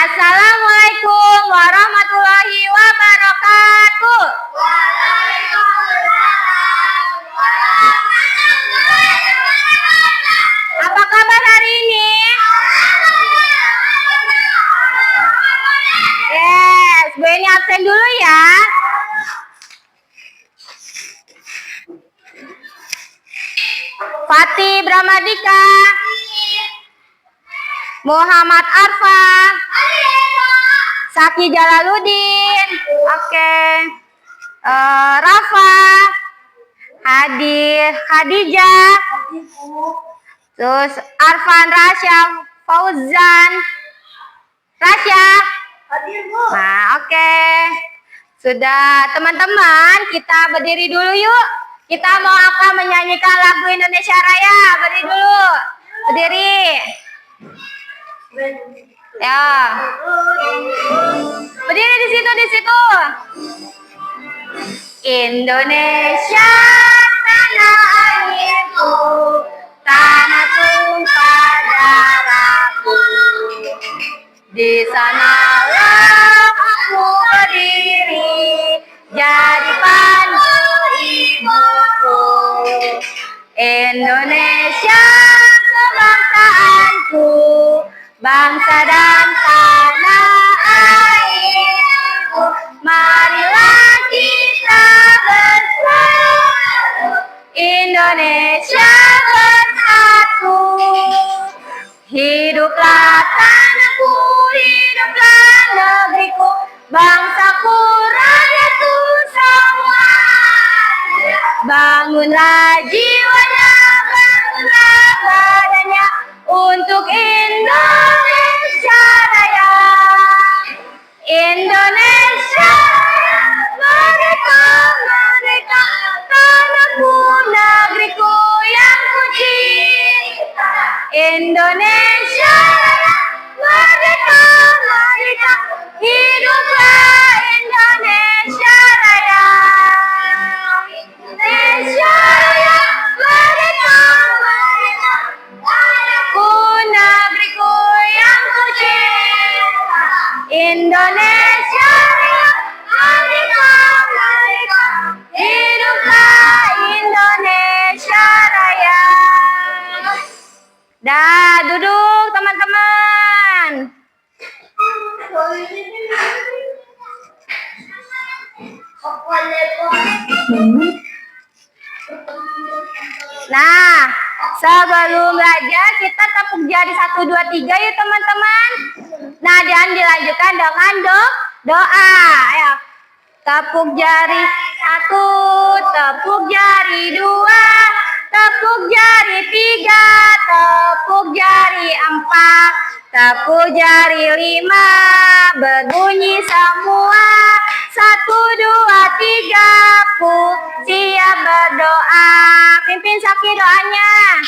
Assalamualaikum warahmatullahi wabarakatuh. Apa kabar hari ini? Yes, Bu ini absen dulu ya. Fatih Bramadika, Muhammad Arfa, Saki Jalaluddin, Rafa, Khadijah, terus Arfan, Rasya, Fauzan, Rasya. Nah, sudah teman-teman, kita berdiri dulu yuk. Kita mau akan menyanyikan lagu Indonesia Raya. Berdiri dulu. Berdiri. Ya. Berdiri di situ. Indonesia tanah airku, tanah tumpah darahku. Di sanalah aku berdiri, jadi pandu ibuku. Indonesia kebangsaanku, bangsa dan tanah airku. Marilah kita bersatu, Indonesia bersatu. Hiduplah tanahku, hiduplah negeriku, bangsaku, rakyatku semua. Bangunlah jiwanya, bangunlah badannya, untuk Indonesia Raya. Indonesia merdeka, merdeka, tanahku, negeriku yang kucinta. Indonesia merdeka, merdeka, hiduplah Indonesia Raya. Indonesia Raya, merdeka, merdeka, tanahku, negeriku yang kucinta. Indonesia Raya, merdeka, merdeka, hiduplah Indonesia Raya. Dah, duduk teman-teman. Nah, sebelum belajar kita tepuk jari 1, 2, 3 yuk teman-teman. Nah, dan dilanjutkan dengan doa. Ayo. Tepuk jari 1, tepuk jari 2, tepuk jari 3, tepuk jari 4, tepuk jari 5, berbunyi semua. 1, 2, 3, siap berdoa. Pimpin Saki doanya.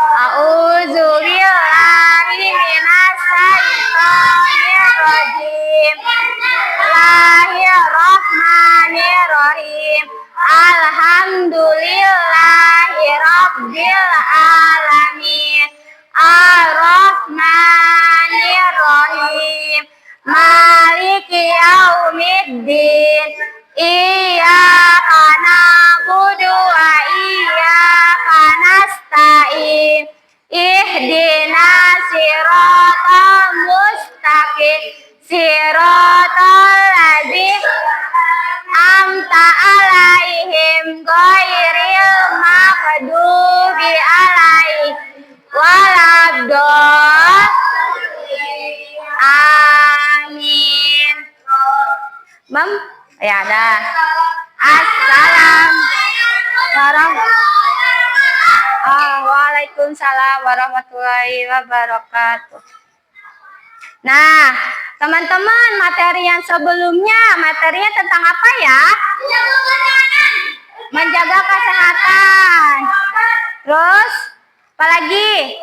A'udzubillahi minasyaitonirrajim. Bismillahirrahmanirrahim. Alhamdulillahirabbil alamin. Ar-Rahmanirrahim. Maliki yaumiddin. Iyyaka na'budu wa iyyaka nasta'in. Ihdinas siratal mustaqim. Siratal ladzina amta alaihim ghairil maghdubi alaihim waladdallin. Amin. Ya dah. Waalaikumsalam warahmatullahi wabarakatuh. Nah, teman-teman, materi yang sebelumnya, materinya tentang apa ya? Menjaga kesehatan. Terus, apa lagi?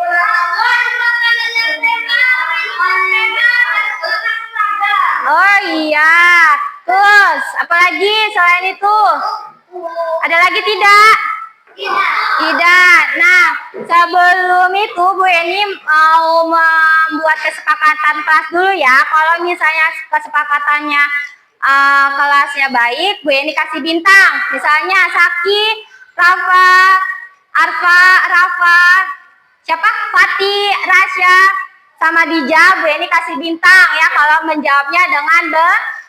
Oh iya. Terus, apa lagi selain itu? Ada lagi tidak? Tidak. Nah, sebelum itu Bu Eni mau membuat kesepakatan kelas dulu ya. Kalau misalnya kesepakatannya kelasnya baik, Bu Eni kasih bintang. Misalnya Saki, Rafa, Arfa, Rafa, siapa? Fati, Rasya, sama Dija, Bu Eni kasih bintang ya kalau menjawabnya dengan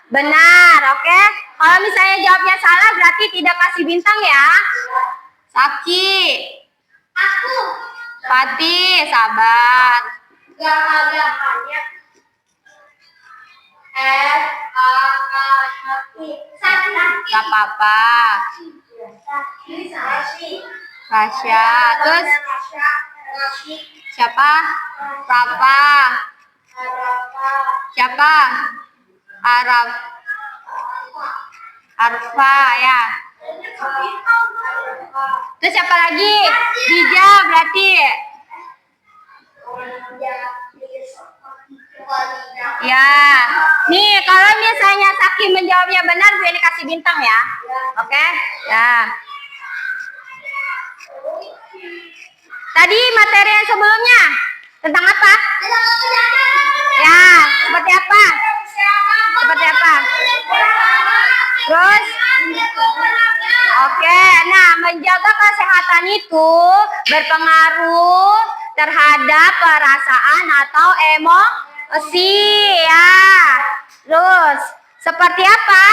benar, oke? Kalau misalnya jawabnya salah berarti tidak kasih bintang ya. Saki. Aku. Fatih, sabar. Gak ada banyak. Gak apa-apa. Rasya. Terus siapa? Rafa. Siapa? Arfa ya. Terus siapa lagi? Dija berarti. Ya. Nih, kalau misalnya Saki menjawabnya benar, Bu Eni kasih bintang ya. Oke? Ya. Tadi materi yang sebelumnya tentang apa? Ya, seperti apa? Seperti apa? Terus? Oke, nah menjaga kesehatan itu berpengaruh terhadap perasaan atau emosi ya. Terus seperti apa?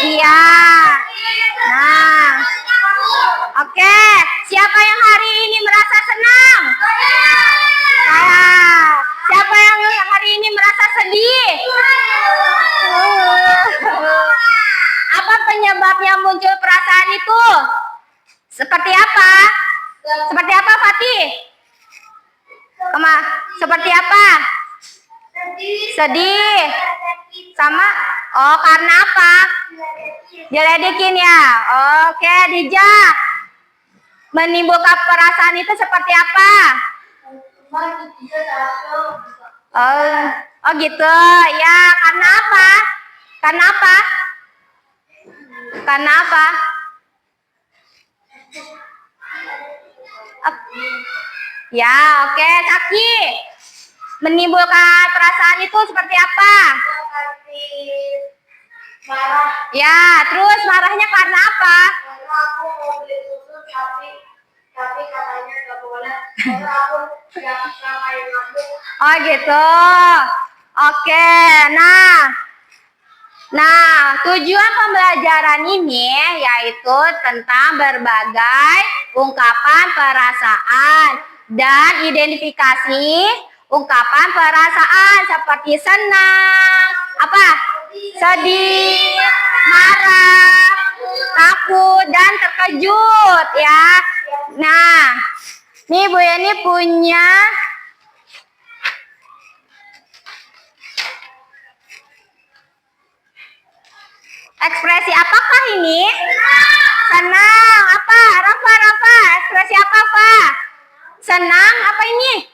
Iya. Nah, oke. Siapa yang hari ini merasa senang? Saya. Siapa yang hari ini merasa sedih? Apa penyebabnya muncul perasaan itu? Seperti apa? Seperti apa, Fatih? Seperti apa? Sedih. Sama? Oh, karena apa? Diledekin ya? Oke, Dija. Menimbulkan perasaan itu seperti apa? Oh gitu. Ya, karena apa? Karena apa? Karena apa? Ya, oke. Saki. Menimbulkan perasaan itu seperti apa? Marah. Ya, terus marahnya karena apa? Karena aku mau beli susu tapi katanya nggak boleh. Karena aku yang samain aku. Oh gitu. Oke, Nah, tujuan pembelajaran ini yaitu tentang berbagai ungkapan perasaan dan identifikasi ungkapan perasaan seperti senang, apa? Sedih, marah, takut, dan terkejut ya. Nah, nih Bu Eni punya ekspresi apakah ini? Senang. Apa? Rafa. Ekspresi apa, Pak? Senang. Apa ini?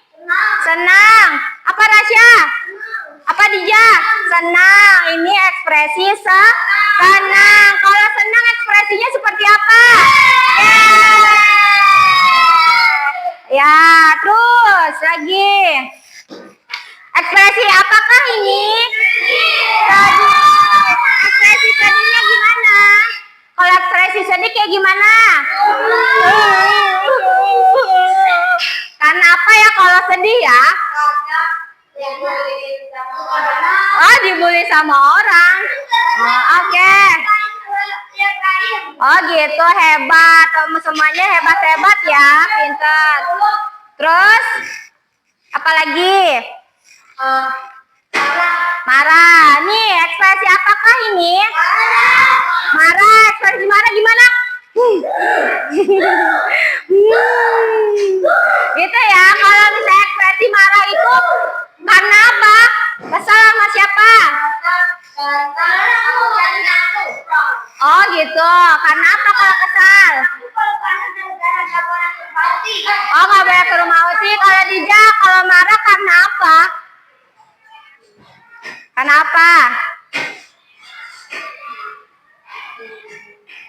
Senang. Apa, Rasya? Apa, Dija? Senang. Ini ekspresi senang. Kalau senang ekspresinya seperti apa? Ya, terus lagi. Ekspresi apakah ini? Ekspresi sedihnya gimana? Kalau ekspresi sedih kayak gimana? Karena apa ya kalau sedih ya? Oh, dibully sama orang. Oh, oke. Oh gitu, hebat. Semuanya hebat-hebat ya, pintar. Terus apa lagi? Marah. Nih, ekspresi apakah ini? Marah. Ekspresi marah gimana? Gitu ya. Kalau misalnya ekspresi marah itu karena apa? Kesal sama siapa? Oh gitu. Karena apa kalau kesal? Oh, nggak boleh ke rumah Uci. Kalau Dija, kalau marah karena apa? Karena apa?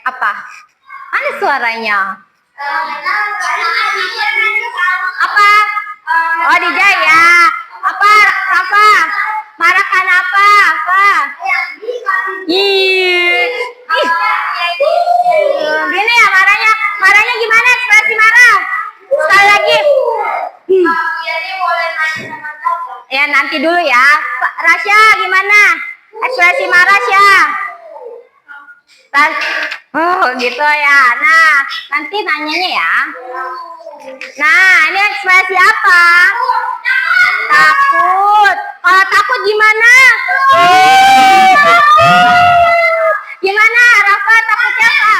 Apa? Mana suaranya? Apa? Oh, Dija ya. Apa, Rafa? Marah kenapa? Apa? Ih. Gini ya marahnya. Marahnya gimana? Ekspresi marah. Sekali lagi. Ya nanti dulu ya. Rasya gimana? Ekspresi marah ya. Oh gitu ya. Nah nanti nanyanya ya. Nah ini ekspresi apa? Takut. Kalau takut gimana? Gimana Rafa takutnya apa?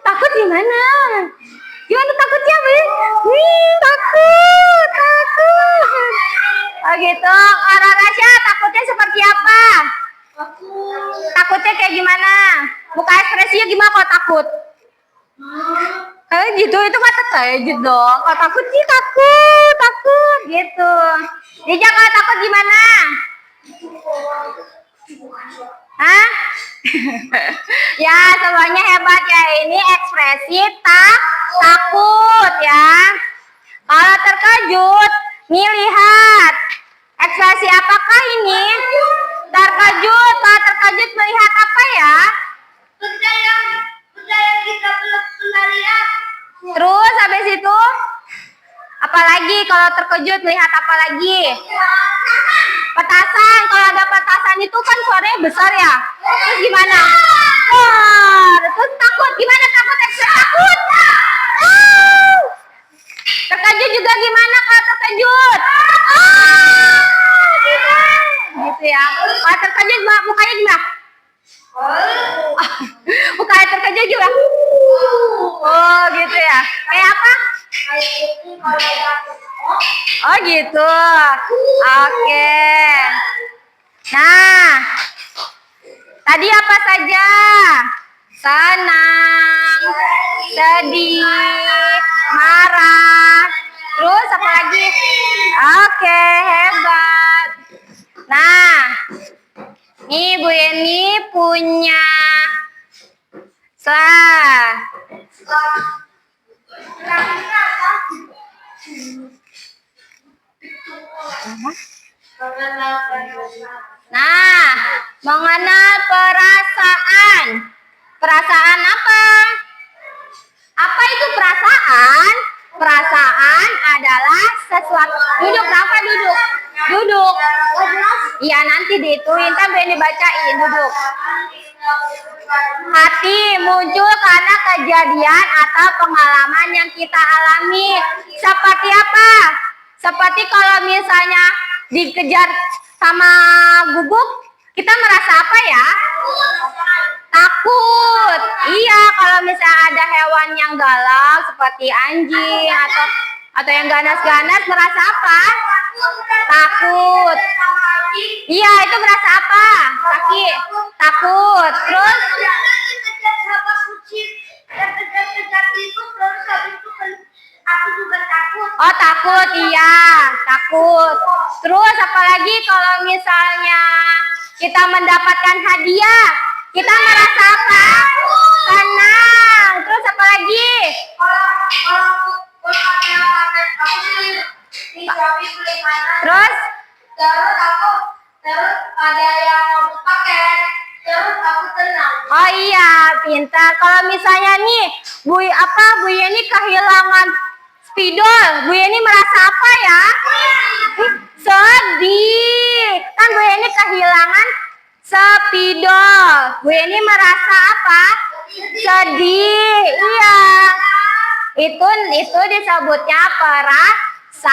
Takut gimana? Gimana takutnya Bu? Takut. Oh gitu. Orang Rasya takutnya seperti apa? Takutnya kayak gimana? Muka ekspresinya gimana kalau takut? Gitu itu kata tajud dong. Kalau takut sih takut gitu. Dija kalau takut gimana? Hah? Ya semuanya hebat ya. Ini ekspresi takut ya. Kalau terkejut, nih lihat. Ekspresi apakah ini? Terkejut. Kalau terkejut melihat apa ya? Kita belum pernah lihat. Terus habis itu apalagi kalau terkejut melihat apa lagi? Petasan. Kalau ada petasan itu kan suaranya besar ya. Terus gimana? Terus takut. Gimana takut? Takut. Terkejut juga gimana kalau terkejut? Gitu ya. Kalau terkejut mukanya gimana? Mukanya terkejut gimana? Oh gitu ya. Kayak apa? Oh gitu. Oke. Nah, tadi apa saja? Senang, sedih, marah. Terus apa lagi? Oke, hebat. Nah, nih Bu Yeni punya Nah, mengenal perasaan. Perasaan apa? Apa itu perasaan? Perasaan adalah sesuatu. Duduk, Rafa duduk. Duduk. Iya nanti dihituin, tapi ini bacain duduk. Hati muncul karena kejadian atau pengalaman yang kita alami. Seperti apa? Seperti kalau misalnya dikejar sama guguk, kita merasa apa ya? Takut. Iya, kalau misalnya ada hewan yang galak seperti anjing atau yang ganas-ganas merasa apa? Takut. Iya, itu merasa apa? Sakit. Takut. Terus oh takut, iya takut. Terus apalagi kalau misalnya kita mendapatkan hadiah, kita merasa apa? Senang. Terus apalagi? Terus ada yang pakai, terus aku tenang. Oh iya, pintar. Kalau misalnya nih, Bu Yeni kehilangan spidol, Bu Yeni merasa apa ya? Sedih. Kan Bu Yeni kehilangan spidol. Bu Yeni merasa apa? Sedih. Iya. Itu disebutnya perasaan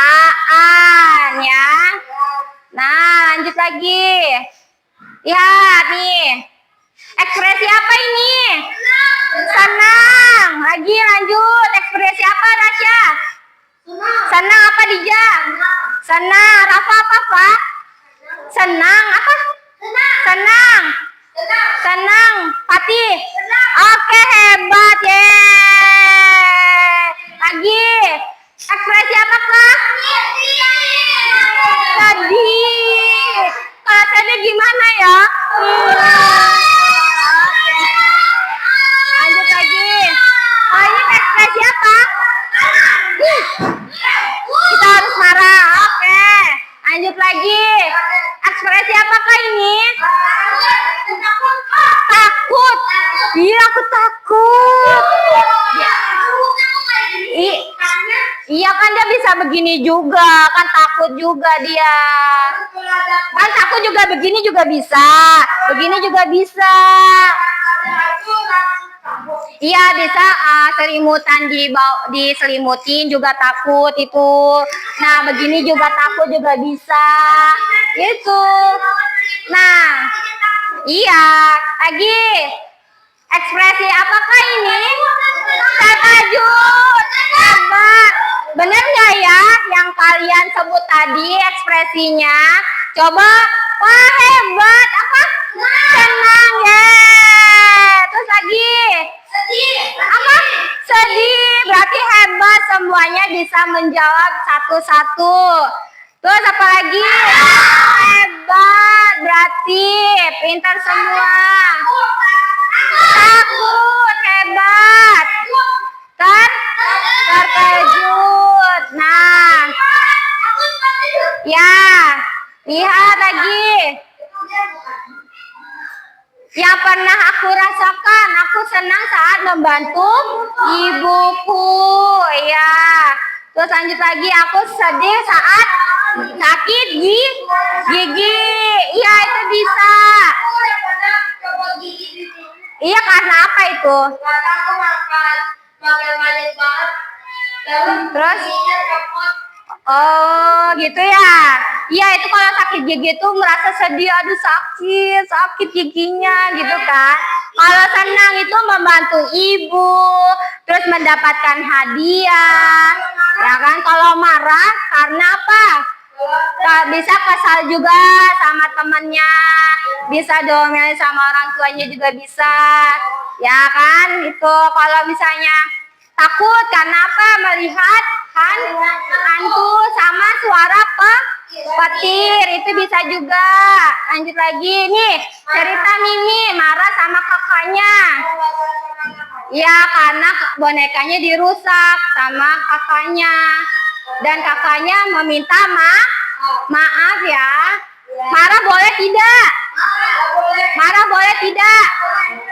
ya. Nah, lanjut lagi. Lihat nih. Ekspresi apa ini? Senang. Lagi lanjut. Ekspresi apa, Rasya? Senang apa, Dija? Senang. Rafa apa? Senang apa? Senang. Senang. Pati. Oke, hebat. Yeay. Lagi. Ekspresi apakah? Sedih. Kalau sedih gimana ya? Kita harus marah. Oke. Lanjut lagi. Ekspresi apakah ini? Takut. Iya, aku takut. Iya kan dia bisa begini juga, kan takut juga dia. Kan takut juga begini juga bisa. Begini juga bisa. Iya bisa selimutan diselimutin juga takut itu. Nah begini juga takut juga bisa. Itu. Nah iya lagi ekspresi apakah ini? Terkejut. Hebat. Bener nggak ya yang kalian sebut tadi ekspresinya? Coba. Wah hebat. Apa? Senang ya. Terus lagi. Apa? Sedih. Berarti hebat, semuanya bisa menjawab satu-satu. Terus apa lagi? Hebat. Berarti pintar semua. Takut. Hebat. Kan? Terkejut. Nah. Ya. Lihat lagi. Yang pernah aku rasakan, aku senang saat membantu ibuku, ya. Terus lanjut lagi, aku sedih saat sakit gigi. Iya itu bisa. Iya karena apa itu? Terus? Oh gitu ya. Iya itu kalau sakit gigi itu merasa sedih, aduh sakit giginya gitu kan. Kalau senang itu membantu ibu, terus mendapatkan hadiah, ya kan. Kalau marah karena apa? Bisa kesal juga sama temennya, bisa diomelin sama orang tuanya juga bisa, ya kan. Itu kalau misalnya takut karena apa? Melihat hantu sama suara petir itu bisa juga. Lanjut lagi nih cerita Mimi marah sama kakaknya. Ya karena bonekanya dirusak sama kakaknya dan kakaknya meminta maaf ya. Marah boleh tidak? Marah boleh tidak?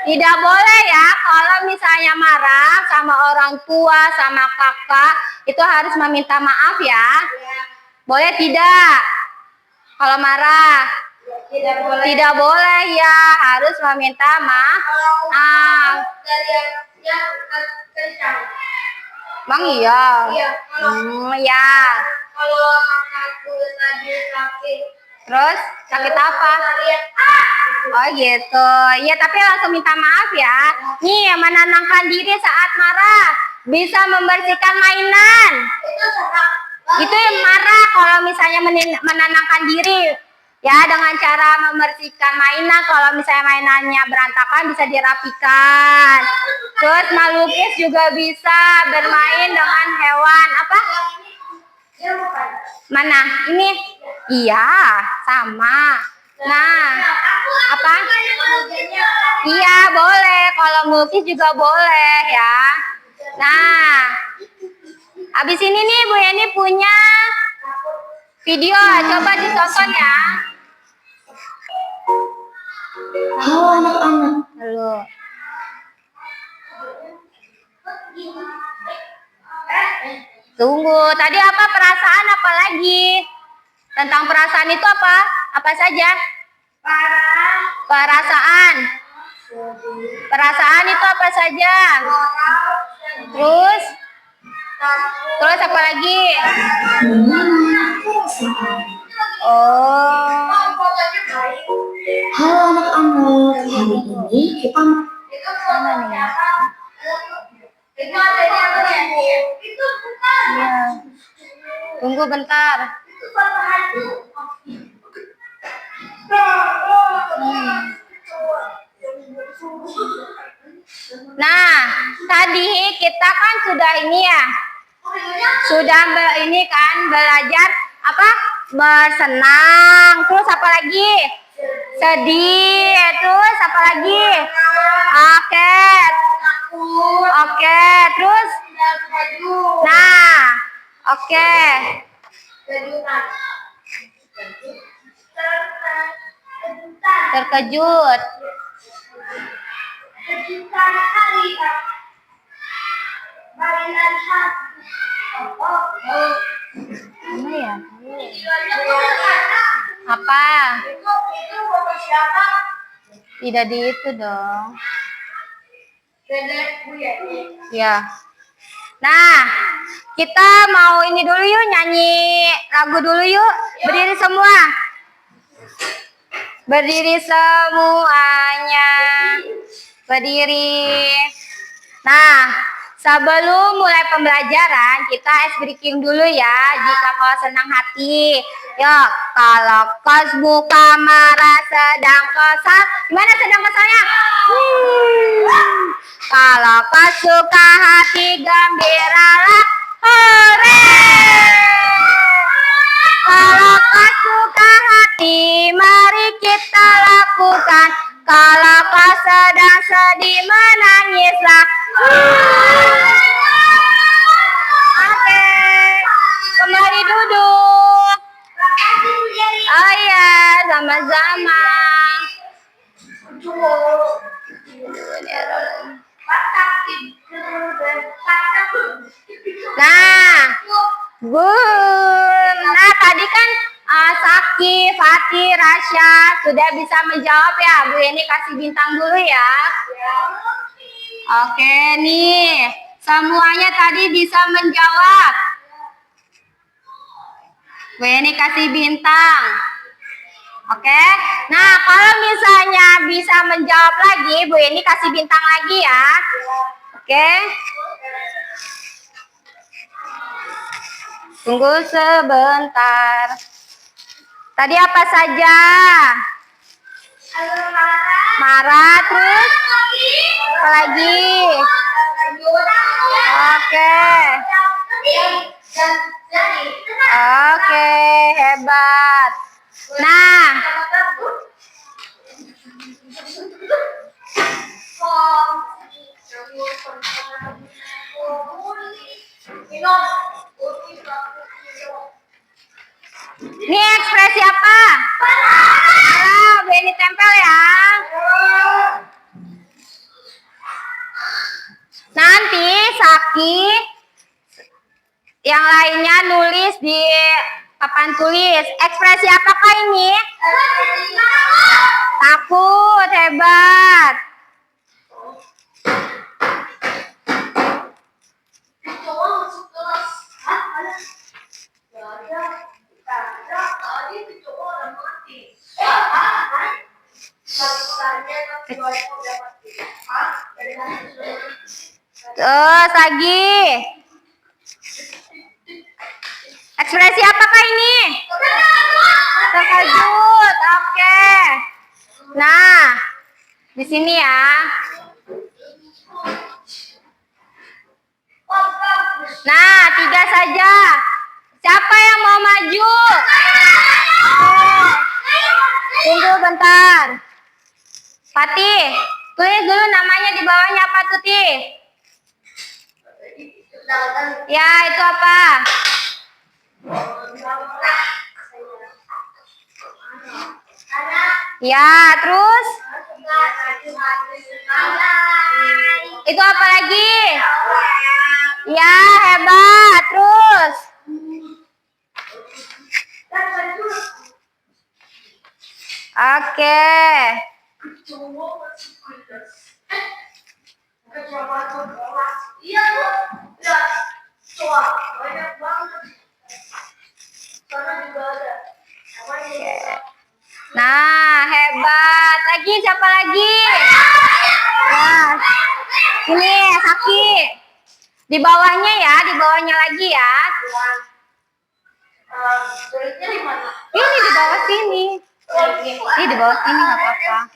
Tidak boleh ya. Kalau misalnya marah sama orang tua, sama kakak, itu harus meminta maaf ya. Boleh tidak? Kalau marah? Tidak boleh ya. Harus meminta maaf. Bang iya? Ya. Kalau aku tadi sakit. Terus sakit apa? Oh gitu. Ya tapi langsung minta maaf ya. Nih menenangkan diri saat marah. Bisa membersihkan mainan. Itu yang marah kalau misalnya menenangkan diri. Ya dengan cara membersihkan mainan. Kalau misalnya mainannya berantakan bisa dirapikan. Terus melukis juga bisa. Bermain dengan hewan. Apa? Mana? Ini? Iya, sama. Nah, apa? Iya, boleh. Kalau melukis juga boleh ya. Nah, habis ini nih Bu Yani punya video. Coba ditonton ya. Halo anak-anak. Halo. Tunggu, tadi apa perasaan apa lagi? Tentang perasaan itu apa? Apa saja? Perasaan. Perasaan itu apa saja? Terus? Terus apa lagi? Oh. Halo anak-anak. Hari ini kita Mana nih? Iya. Tunggu bentar. Nah, tadi kita kan sudah ini ya. Sudah ini kan belajar apa? Bersenang. Terus apa lagi? Sedih. Terus apa lagi? Oke. Oke, terus nah, Oke. Terkejut. Kejutan hari mainan hati. Mana ya? Apa? Itu foto siapa? Tidak di itu dong. Dedek Bu Yeni. Ya. Nah, kita mau ini dulu yuk, nyanyi lagu dulu yuk. Berdiri semua. Berdiri semuanya. Berdiri. Nah, sebelum mulai pembelajaran, kita ice breaking dulu ya. Jika kau senang hati. Yuk, kalau kau buka marah sedang kesal. Gimana sedang kesalnya? Kalau kau suka hati gembiralah. Hore! Kalau kau suka hati, mari kita lakukan. Kalau kau sedang sedih, menangislah. Oke, kembali duduk. Makasih Bu Yeni. Oh iya, sama-sama. Nah, nah tadi kan Saki, Fatih, Rasya sudah bisa menjawab ya. Bu Yeni kasih bintang dulu ya. Oke nih, semuanya tadi bisa menjawab. Bu Yeni kasih bintang. Oke, nah kalau misalnya bisa menjawab lagi, Bu Yeni kasih bintang lagi ya. Oke. Tunggu sebentar. Tadi apa saja? Marah terus? Apa lagi? Oke. Oke, hebat. Nah, ini ekspresi apa? Marah, Bu Yeni tempel ya. Nanti Saki yang lainnya nulis di papan tulis. Ekspresi apakah ini? Takut, hebat. Terus lagi. Ekspresi apakah ini? Terkejut. Oke. Nah, di sini ya. Nah, 3 saja. Siapa yang mau maju? Tunggu bentar. Fatih, tulis dulu namanya di bawahnya apa tuh, Ti? Ya, itu apa? Ya, terus? Itu apa lagi? Ya, hebat. Terus? Oke. Iya Bu. Lihat. Coba banyak banget. Sana juga ada. Nah, hebat. Lagi siapa lagi? Nah, ini Saki. Di bawahnya ya, di bawahnya lagi ya. Tulisnya di mana? Ini di bawah sini. Ini di bawah sini nggak apa-apa.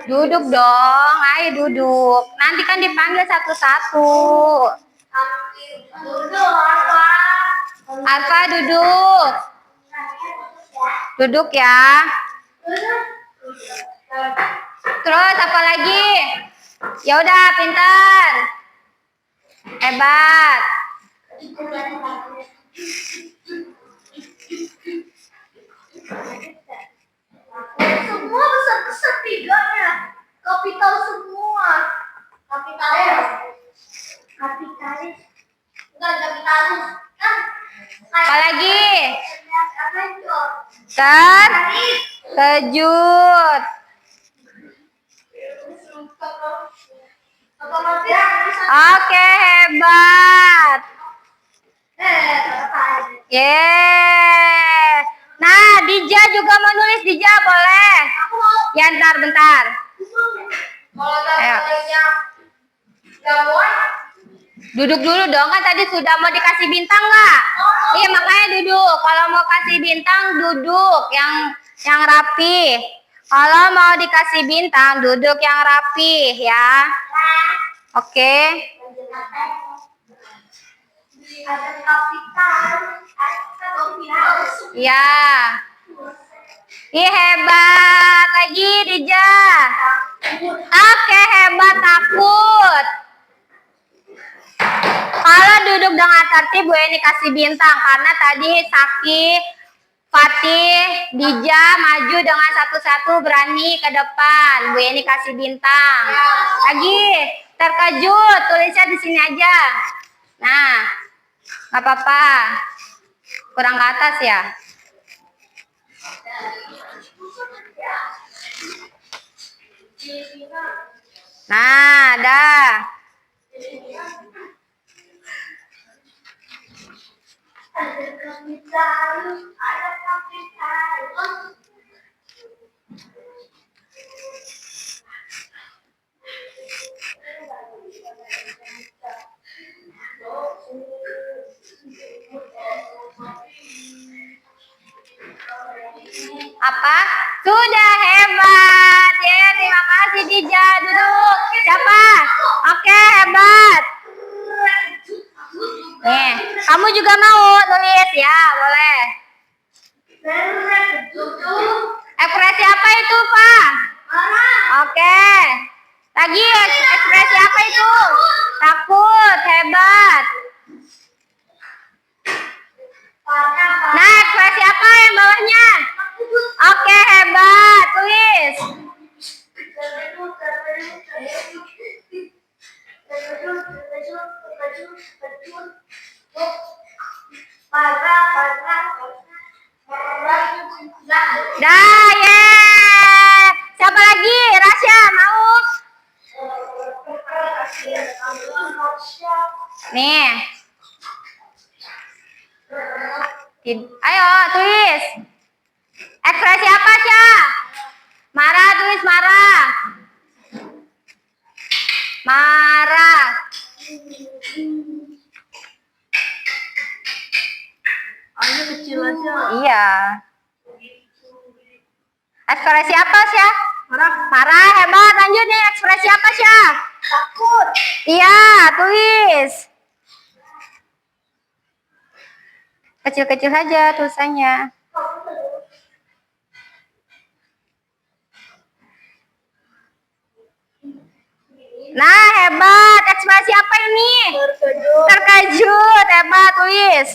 Duduk dong, ayo duduk. Nanti kan dipanggil satu-satu. Alfa duduk. Duduk ya. Terus apa lagi? Ya udah, pintar. Hebat. Semua besar-besar tiganya. Kapital semua. Kapitalis. Kapitalis. Bukan kapitalis. Apalagi? Apa itu? Terkejut. Oke, hebat. Yeay. Nah, Dija juga mau nulis. Dija boleh. Ya, bentar. Ayo. Duduk dulu dong, kan tadi sudah mau dikasih bintang nggak? Iya, makanya duduk. Kalau mau kasih bintang, duduk yang rapi. Kalau mau dikasih bintang, duduk yang rapi ya. Oke. Ada kapital. Ya. Ih, hebat. Lagi, Dija. Oke, hebat. Takut. Kalau duduk dengan tertib, Bu Eni kasih bintang. Karena tadi Saki, Fatih, Dija maju dengan satu-satu berani ke depan. Bu Eni kasih bintang. Lagi, terkejut. Tulisnya di sini aja. Nah, nggak apa-apa. Kurang ke atas ya. Nah, dah. Ada kapital, ada kapital. Apa? Sudah hebat. Ya, terima kasih Dija. Duduk. Siapa? Oke, hebat. Nih, kamu juga mau nulis ya? Boleh. Ekspresi apa itu, Pak? Oke. Lagi, ekspresi apa itu? Takut. Hebat. Nah, ekspresi apa yang bawahnya? Oke, hebat. Tulis. Dah, ye. Siapa lagi? Rasya, mau? Nih. Ayo, tulis. Ekspresi apa, Syah? Marah, tulis marah. Marah. Ayo kecil aja. Iya. Ekspresi apa, Syah? Marah. Marah, hebat. Lanjut nih, ekspresi apa, Syah? Takut. Iya, tulis. Kecil-kecil saja tulisannya. Nah, hebat. Ekspresi apa ini? Terkejut. Terkejut. Hebat, tulis.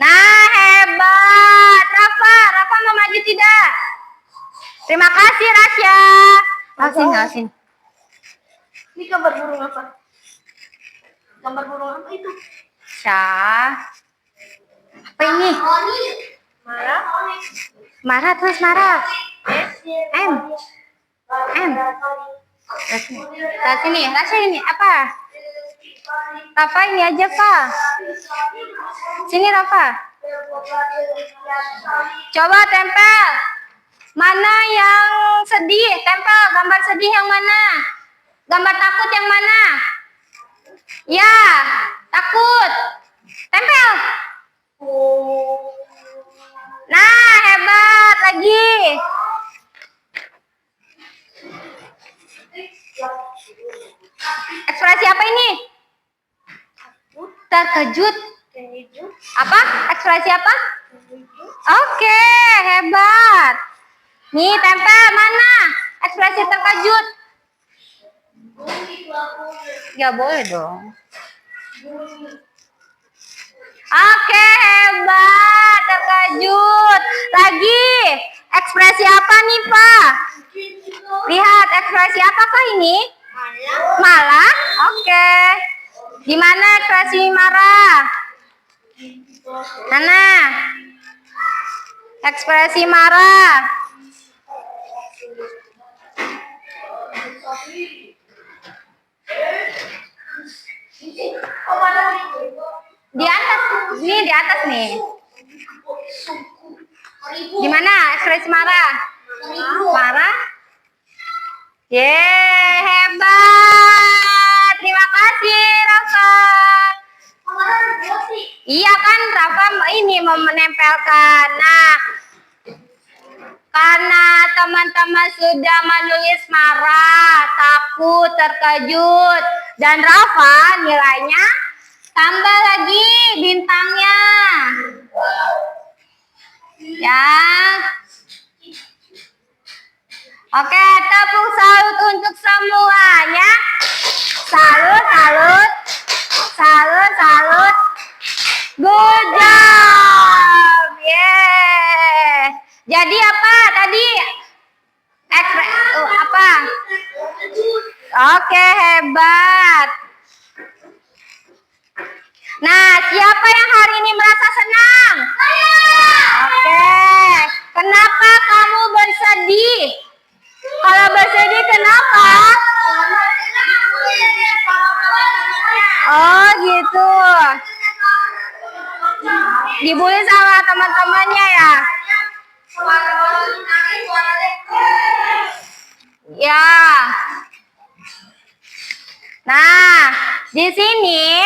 Nah, hebat. Rafa mau maju tidak? Terima kasih, Rasya. Langsing. Ini gambar burung apa? Gambar burung apa itu? Syah. Apa ini? Marah. Marah, terus marah. M. Lihat sini, Rasya ini apa? Rafa ini aja, Pak. Sini, Rafa. Coba tempel. Mana yang sedih? Tempel gambar sedih yang mana? Gambar takut yang mana? Ya, takut. Tempel. Nah, hebat lagi. Ekspresi apa ini? Terkejut. Keju. Apa? Ekspresi apa? Keju. Oke, hebat. Nih, tempel mana? Ekspresi terkejut. Bunyi aku. Gak boleh dong. Bunyi. Oke, hebat. Terkejut. Lagi. Ekspresi apa nih, Pak? Lihat, ekspresi apakah ini? Malam. Malah? Oke. Gimana ekspresi marah? Mana? Ekspresi marah. Oh, mana nih? Di atas. Nih, di atas nih. Seribu. Gimana ekspresi marah? Seribu. Marah? Yeay, hebat. Terima kasih, Rafa. Mana dua sih? Iya kan, Rafa ini mau menempelkan. Nah, karena teman-teman sudah menulis marah, takut, terkejut, dan Rafa nilainya tambah lagi bintangnya. Ya. Oke, tepuk salut untuk semuanya. Salut, salut. Salut, salut. Good job. Yeah. Jadi apa tadi? Apa? Oke, hebat. Nah, siapa yang hari ini merasa senang? Oke. Kenapa kamu bersedih? Kalau bersedih kenapa? Oh, gitu. Dibully sama teman-temannya ya? Ya. Nah, di sini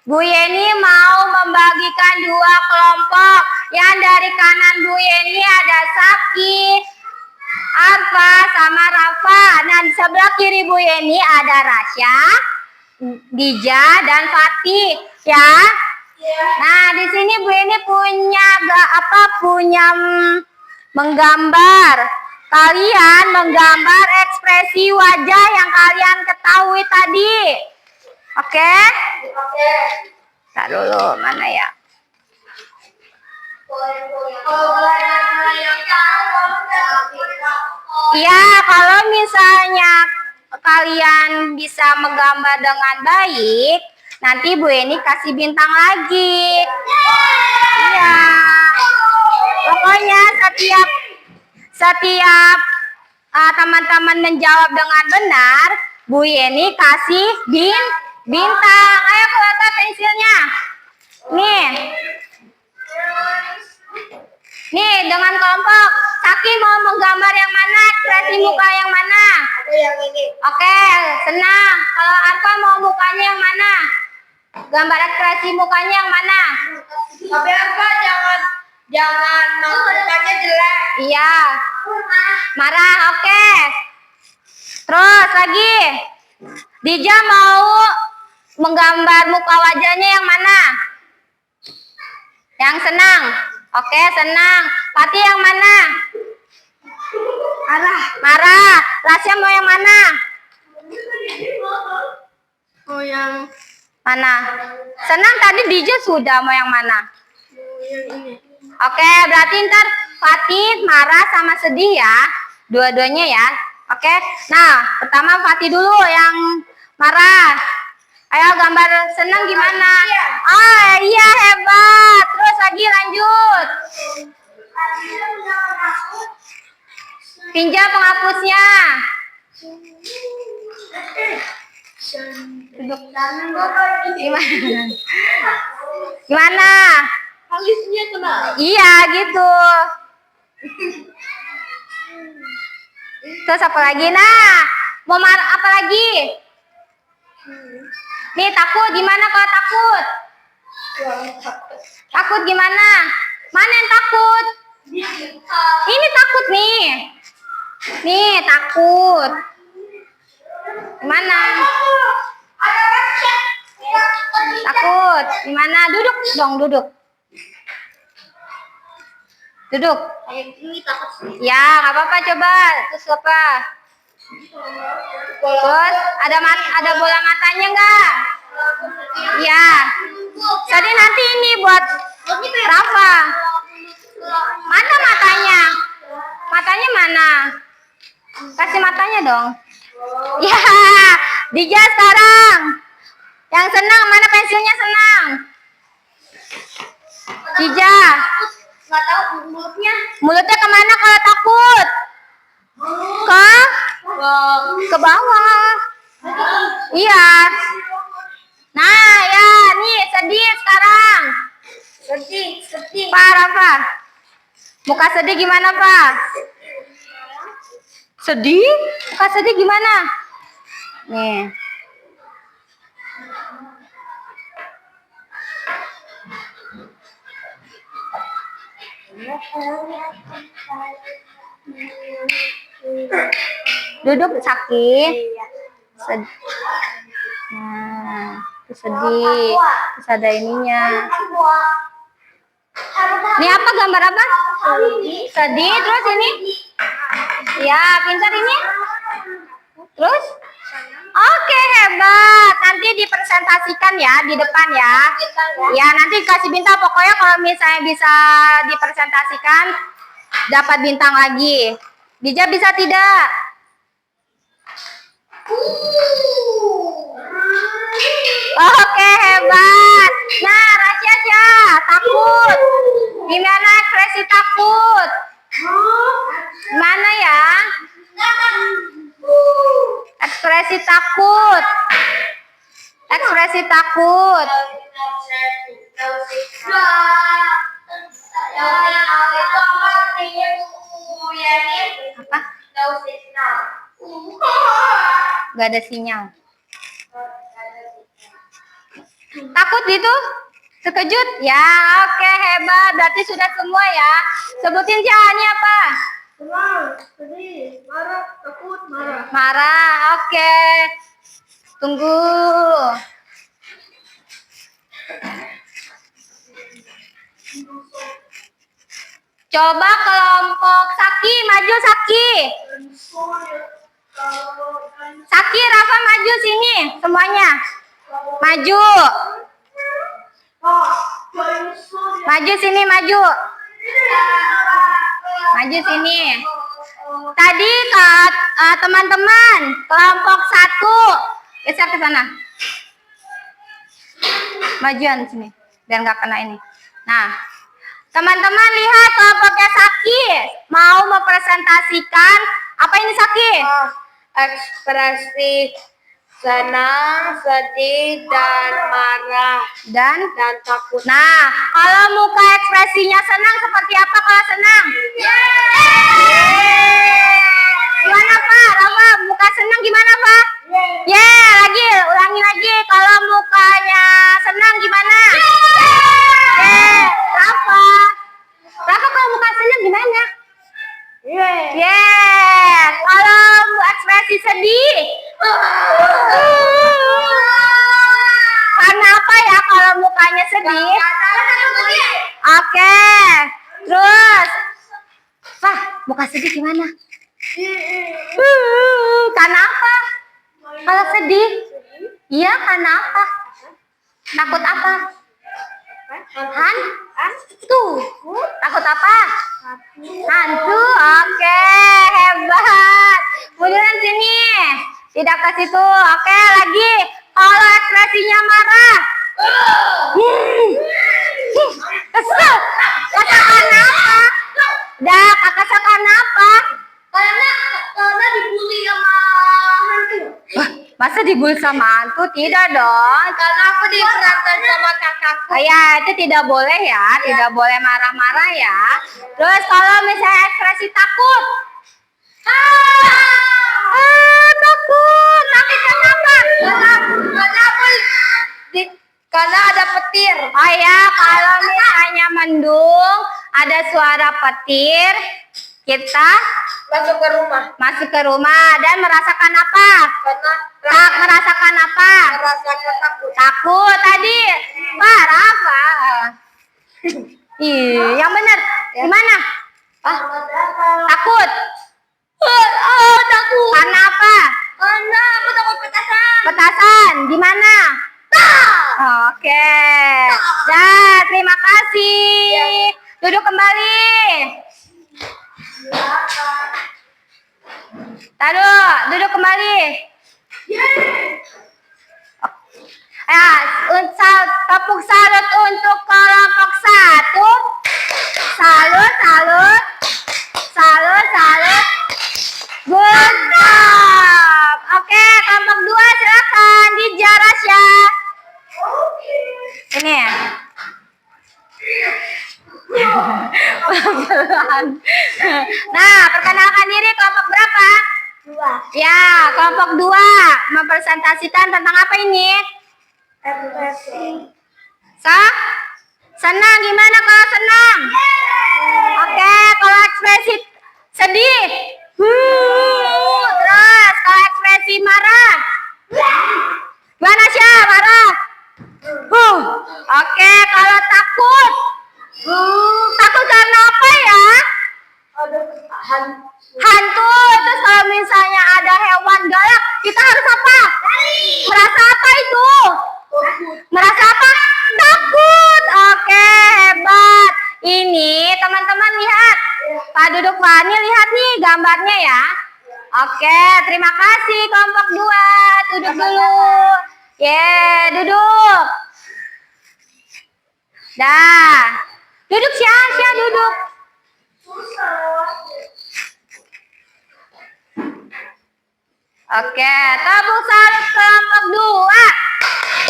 Bu Yeni mau membagikan dua kelompok. Yang dari kanan Bu Yeni ada Saki, Arfa, sama Rafa. Nah, di sebelah kiri Bu Yeni ada Rasya, Dija, dan Fatih. Ya. Nah, di sini Bu Yeni punya menggambar. Kalian menggambar ekspresi wajah yang kalian ketahui tadi. Oke? Tak dulu, mana ya? Iya, kalau misalnya kalian bisa menggambar dengan baik, nanti Bu Yeni kasih bintang lagi. Iya. Pokoknya setiap teman-teman menjawab dengan benar, Bu Yeni kasih bintang. Ayo keluarkan pensilnya. Nih. Nih, dengan kelompok. Saki mau menggambar yang mana? Ekspresi muka yang mana? Aku yang ini. Oke, senang. Kalau Arfa mau mukanya yang mana? Gambar ekspresi mukanya yang mana? Tapi apa jangan mukanya jelek. Iya. Marah, oke. Terus lagi. Dija mau menggambar muka wajahnya yang mana? Yang senang. Oke, senang. Fatih yang mana? Marah. Rasya mau yang mana? Oh, yang Mana? Senang tadi Dija sudah mau yang mana? yang ini. Oke, berarti ntar Fatih marah sama sedih ya. Dua-duanya ya. Oke. Nah, pertama Fatih dulu yang marah. Ayo gambar senang gimana? Ah, iya hebat. Terus lagi lanjut. Pinjam penghapusnya. Duduk. Gimana? Gimana? Alisnya kena. Iya gitu. Terus apa lagi? Nah, mau marah apa lagi? Nih takut gimana kalau takut? Takut gimana? Mana yang takut? Ini takut nih. Nih takut. Gimana? Takut. Gimana? Duduk dong, duduk. Duduk. Kayak gini takut sih. Ya, nggak apa-apa, coba. Terus apa? Terus ada bola matanya nggak? Ya. Jadi nanti ini buat Rafa. Mana matanya? Matanya mana? Kasih matanya dong. Ya, Dija sekarang. Yang senang, mana pensilnya senang? Dija. Nggak tahu mulutnya. Mulutnya kemana kalau takut? Ke bawah. Iya. Nah, ya, nih sedih sekarang. Sedih. Pak Rafa. Muka sedih gimana, Pak? Sedih? Muka sedih gimana? Nih. Duduk sakit. Nah, itu sedih. Terus ada ininya. Ini apa, gambar apa? Sedih, terus ini? Ya, pintar ini. Terus? Oke, hebat. Nanti dipresentasikan ya di depan ya. Ya, nanti kasih bintang. Pokoknya kalau misalnya bisa dipresentasikan, dapat bintang lagi. Dija bisa tidak? Oke, hebat. Nah, Rasya, takut. Gimana ekspresi takut? Mana ya? Ekspresi takut. Ekspresi takut. Apa? Gak ada sinyal. Takut gitu? Terkejut? Ya, oke, hebat. Berarti sudah semua ya. Sebutin ini apa? Senang, sedih, marah, takut, marah. Marah, oke. Tunggu. Coba kelompok Saki, maju Saki. Saki, Rafa maju sini semuanya. Maju. Maju sini, maju. Maju sini. Tadi teman-teman kelompok 1 geser ke sana. Majuan sini biar nggak kena ini. Nah, teman-teman lihat kelompoknya Saki mau mempresentasikan apa ini Saki? Ekspresi senang, sedih, dan marah, dan takut. Nah, kalau muka ekspresinya senang seperti apa kalau senang? Gimana Pak? Rafa, muka senang gimana Pak? Lagi, ulangi lagi. Kalau mukanya senang gimana? Rafa. Rafa kalau muka senang gimana? Kalau ekspresi sedih? Karena apa ya kalau mukanya sedih? Oke. Terus, Pak, muka sedih gimana? Karena apa? Kalau sedih? Iya, karena apa? Takut apa? Hantu. Takut apa? Hantu. Oke, hebat. Munduran sini. Tidak ke situ. Oke, lagi. Kalau ekspresinya marah. Kesel. Katakan apa? Katakan apa? Karena dibully sama hantu. Masa dibully sama hantu? Tidak dong. Karena aku diperankan sama kakakku. Ya, itu tidak boleh ya. Tidak boleh marah-marah ya. Terus kalau misalnya ekspresi takut. Takut. Tapi kenapa? Karena ada petir. Oh ya, kalau misalnya mendung, ada suara petir, Kita Masuk ke rumah. masuk ke rumah dan merasakan apa? Karena Merasakan apa? merasakan takut. Takut tadi. Wah, Rafa. Ih, yang benar. Gimana? Takut. Takut. Karena apa? Karena aku takut petasan. Petasan. Di mana? Oke. Dah, terima kasih. Duduk kembali. Taruh, duduk kembali. Ya, tepuk salut untuk kelompok 1. Salut, salut. Salut, salut. Good job. Oke, kelompok 2 silakan dijaras ya. Ini. Nah, perkenalkan diri kelompok berapa? 2. Ya, kelompok 2 mempresentasikan tentang apa ini? Senang, gimana kalau senang? Oke, kalau ekspresi sedih. Terus kalau ekspresi marah. Gimana sih marah? Oke, kalau takut. Takut karena apa ya? Ada Hantu. Terus kalau misalnya ada hewan galak, kita harus apa? Merasa apa itu? Merasa apa? Takut. Oke, hebat. Ini teman-teman lihat. Pak Duduk Fani lihat nih gambarnya ya. Oke, terima kasih kelompok 2. Duduk dulu. Duduk. Dah. Duduk Syah, duduk. Oke, tepuk salut kelompok 2.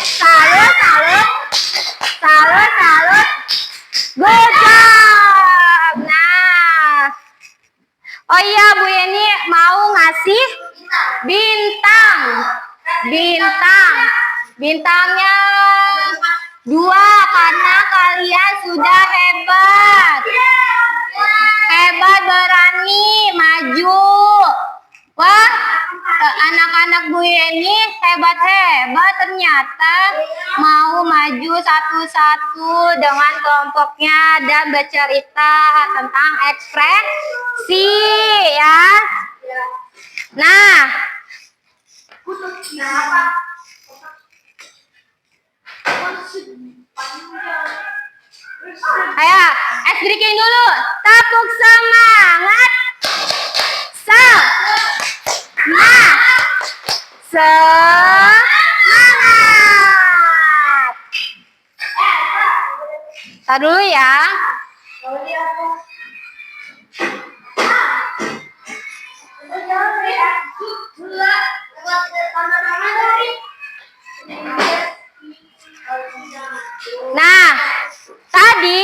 Salut, salut. Salut, salut. Good job. Nah. Oh iya, Bu Yeni mau ngasih bintang. Bintangnya 2 karena kalian sudah hebat. Hebat, berani, maju. Wah, anak-anak Bu Yeni hebat-hebat ternyata mau maju satu-satu dengan kelompoknya dan bercerita tentang ekspresi ya. Nah, ayo, es breaking dulu. Tepuk semangat. Semangat. Tar dulu ya. Nah, tadi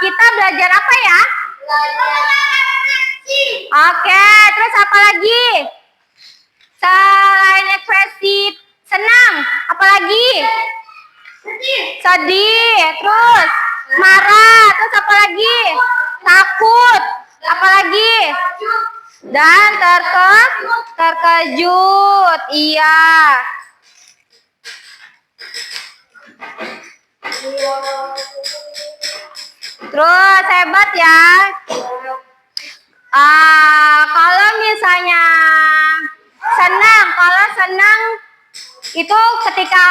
kita belajar apa ya? Oke, terus apa lagi? Selain ekspresi senang, apa lagi? Sedih, terus marah, terus apa lagi? Takut, apa lagi? Dan terkejut, iya. Terus hebat ya. Kalau misalnya senang, kalau senang itu ketika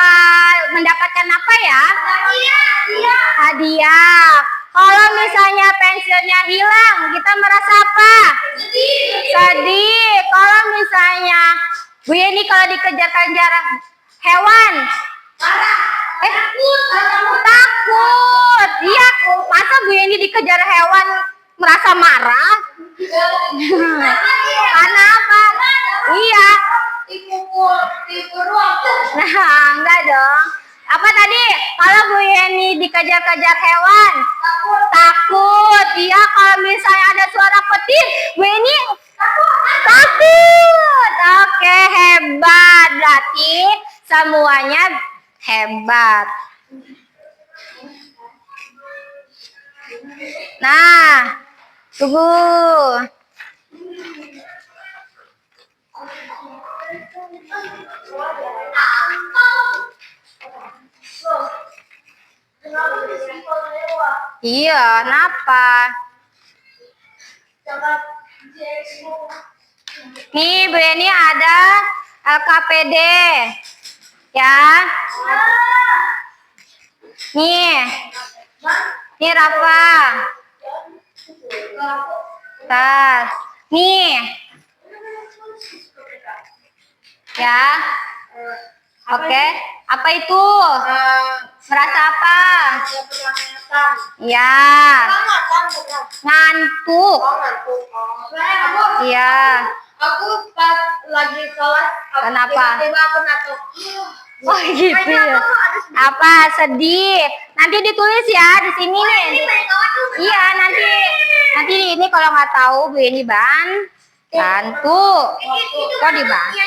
mendapatkan apa ya? Hadiah. Kalau misalnya pensilnya hilang, kita merasa apa? Sedih. Kalau misalnya Bu Yeni kalau dikejar-kejar hewan, takut. Iya, masa Bu Yeni dikejar hewan merasa marah? Karena apa? Iya. Nah, enggak dong. Apa tadi? Kalau Bu Yeni dikejar-kejar hewan, takut. Iya, kalau misalnya ada suara petir, Bu Yeni takut. Oke, hebat. Berarti semuanya hebat. Nah, Tunggu. Iya, kenapa? Nih, Bu Eni ada LKPD. Ya. Nih Rafa. Tas. Nih. Ya. Oke. Apa itu? Merasa apa? Ya. Ngantuk. Iya. Aku pas lagi kelas. Kenapa? Tiba-tiba aku ngantuk. Oh gitu ya. Apa? Sedih. Nanti ditulis ya di sini nih. Iya, nanti ini kalau nggak tahu Bu ini bantu. Kok dibantu?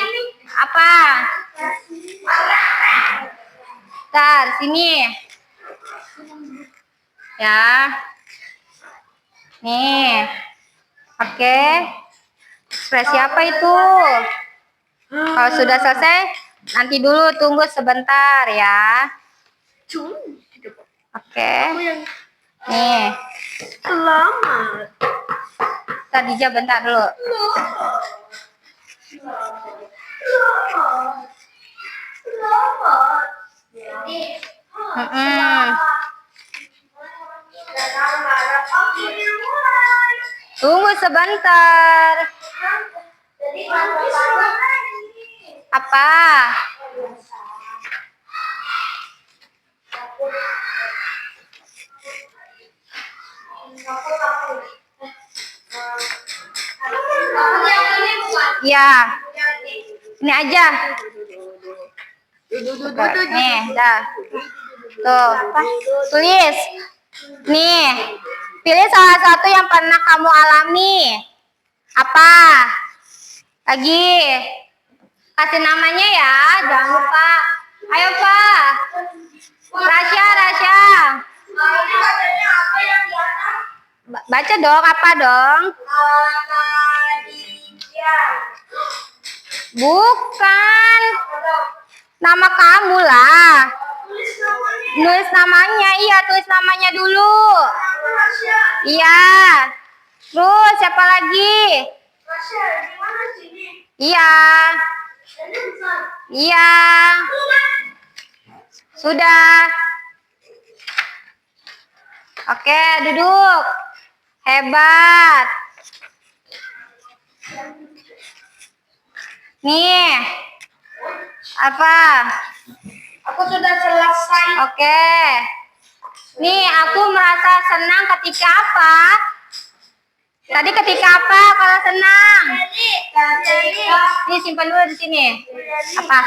Apa? Ntar sini. Ya. Nih. Oke. Ekspresi apa itu? Kalau sudah selesai, nanti dulu tunggu sebentar ya. Oke. Nih. Selamat. Tadi aja bentar dulu. Tunggu sebentar. Apa? Ya. Ini aja. Nih, dah. Tuh. Tulis. Nih. Pilih salah satu yang pernah kamu alami. Apa? Lagi. Kasih namanya ya, jangan lupa. Ayo, Pak. Rasya. Baca dong, apa dong? Bukan. Nama kamu lah. Nulis namanya, iya tulis namanya dulu. Iya. Terus siapa lagi? Iya. Iya. Sudah. Oke, duduk. Hebat. Nih. Apa? Aku sudah selesai. Oke. Nih, aku merasa senang ketika apa? Tadi ketika apa kalau senang? Nih, simpan dulu di sini. Apa?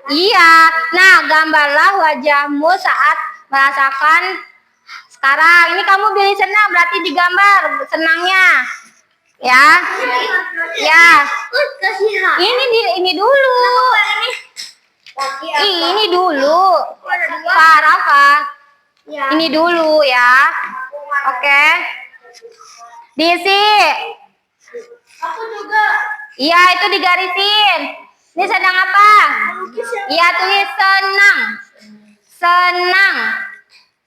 Iya. Nah, gambarlah wajahmu saat merasakan sekarang. Ini kamu pilih senang, berarti digambar senangnya. Ya. Ya. Ini dulu. Ini dulu. Rafa. Ini dulu ya. Oke. Diisi. Aku juga. Iya, itu digarisin. Ini sedang apa? Iya, tulis senang. Senang.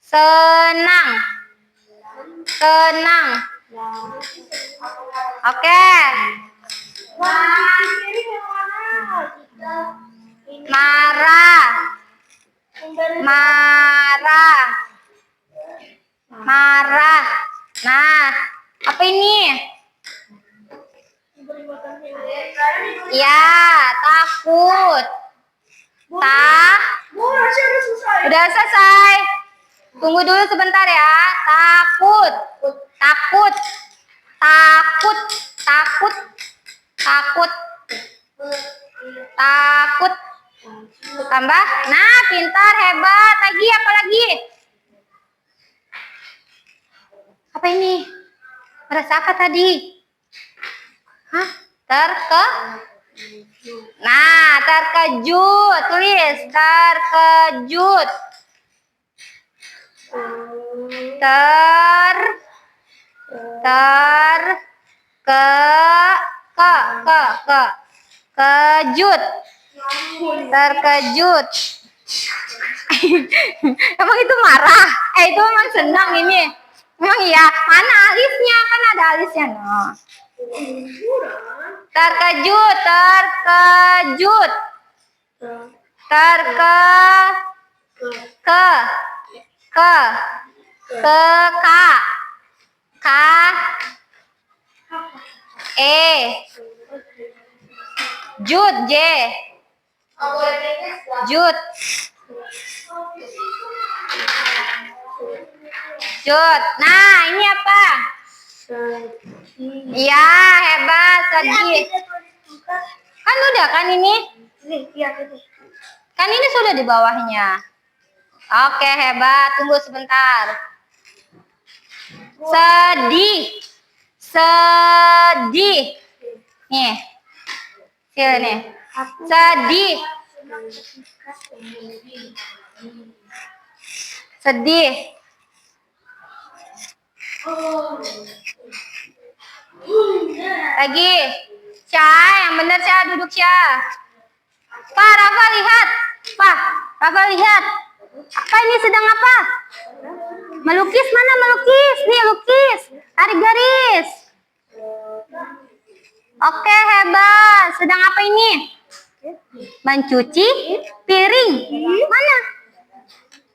Senang. Senang. Oke. Marah. Marah. Marah. Nah, apa ini? Ya, takut. Udah selesai. Tunggu dulu sebentar ya. Takut. Takut. Takut. Takut. Takut. Takut. Tambah. Nah, pintar, hebat. Lagi apa lagi? Apa ini? Merasa apa tadi? Hah? Nah, terkejut. Tulis terkejut. Ter ke kejut. Terkejut. Emang itu marah? Itu emang senang ini. Emang iya. Mana alisnya? Kan ada alisnya. No. Terkejut, terkejut. Terke ke ka jut j jut jut. Nah, ini apa? Iya, hebat, sedih. Kan udah kan ini? Kan ini sudah di bawahnya. Oke, hebat. Tunggu sebentar. Sedih. Sedih. Nih. Sini. Sedih. Sedih. Lagi. Syah, yang benar Syah, duduk Syah. Pak, Rafa lihat. Pak, Rafa lihat. Apa ini sedang apa? Melukis, mana melukis? Nih lukis. Tarik garis. Oke, hebat. Sedang apa ini? Mencuci piring. Mana?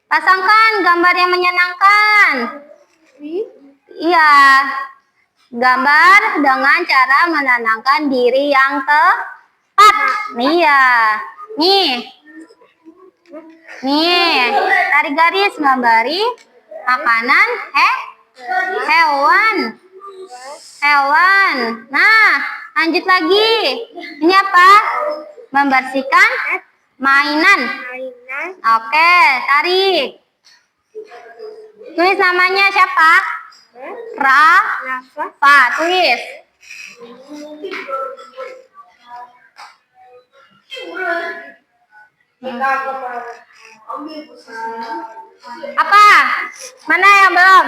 Pasangkan gambar yang menyenangkan. Iya. Gambar dengan cara menenangkan diri yang tepat. Iya. Nih. Nih, tarik garis gambari makanan hewan. Hewan. Nah, lanjut lagi. Ini apa? Membersihkan mainan. Oke, tarik. Tulis namanya siapa? Rafa. Tulis. Apa? Mana yang belum?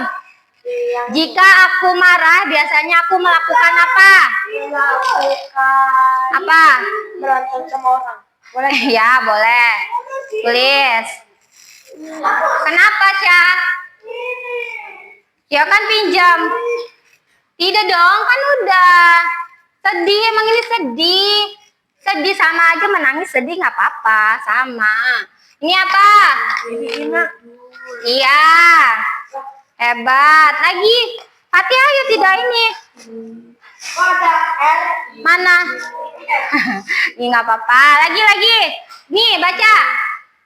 Jika aku marah, biasanya aku melakukan apa? Apa? Berantem sama orang. Boleh? Ya, boleh. Tulis. Kenapa, Syah? Ya kan pinjam. Tidak dong, kan udah. Sedih, emang ini sedih. Sedih sama aja, menangis sedih nggak apa-apa, sama. Ini apa? Iya. Hebat. Lagi. Fatih, ayo tidak ini. Mana? Ini nggak apa-apa. Lagi. Nih, baca.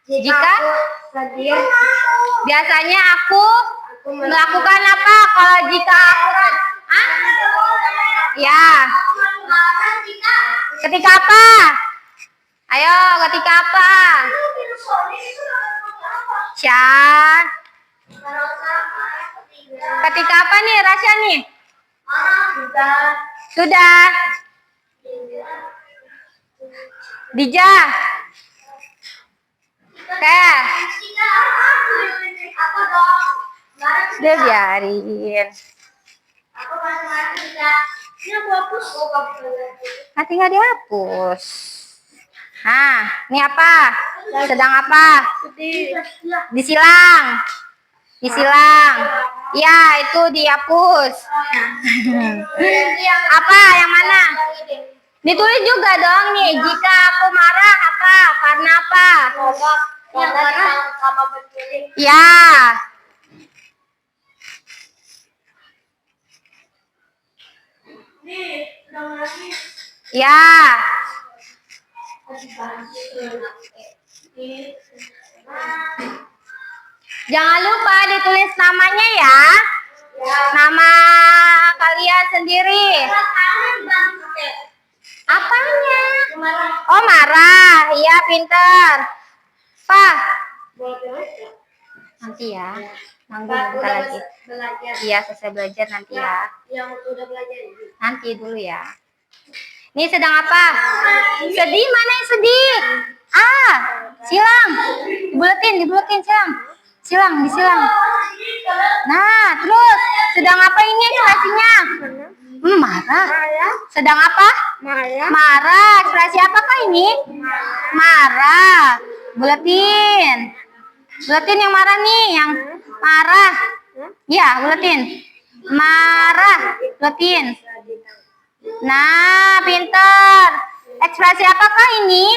Jika biasanya aku melakukan apa? Kalau jika aku ya. Ketika apa? Ayo, ketika apa? Syah. Ketika apa nih, Rasya nih? Sudah. Dija. Oke. Udah biarin. Tinggal dihapus. Nah, ini apa? Sedang apa? Disilang. Disilang. Ya, itu dihapus. Apa? Yang mana? Ditulis juga dong nih. Jika aku marah apa? Karena apa? Ya. Ya. Jangan lupa ditulis namanya ya. Nama kalian sendiri. Apanya? Oh, marah. Iya, pinter. Pak. Nanti ya. Nanti lagi. Iya, selesai belajar nanti ya. Yang udah belajar ini. Nanti dulu ya. Ini sedang apa? Sedih, mana yang sedih? Ah, silang. Dibulatin silang. Silang, disilang. Nah, terus. Sedang apa ini ekspresinya? Marah. Sedang apa? Marah. Ekspresi apakah ini? Marah. Buletin. Buletin yang marah nih, yang marah. Ya, buletin. Marah. Buletin. Nah, pinter. Ekspresi apakah ini?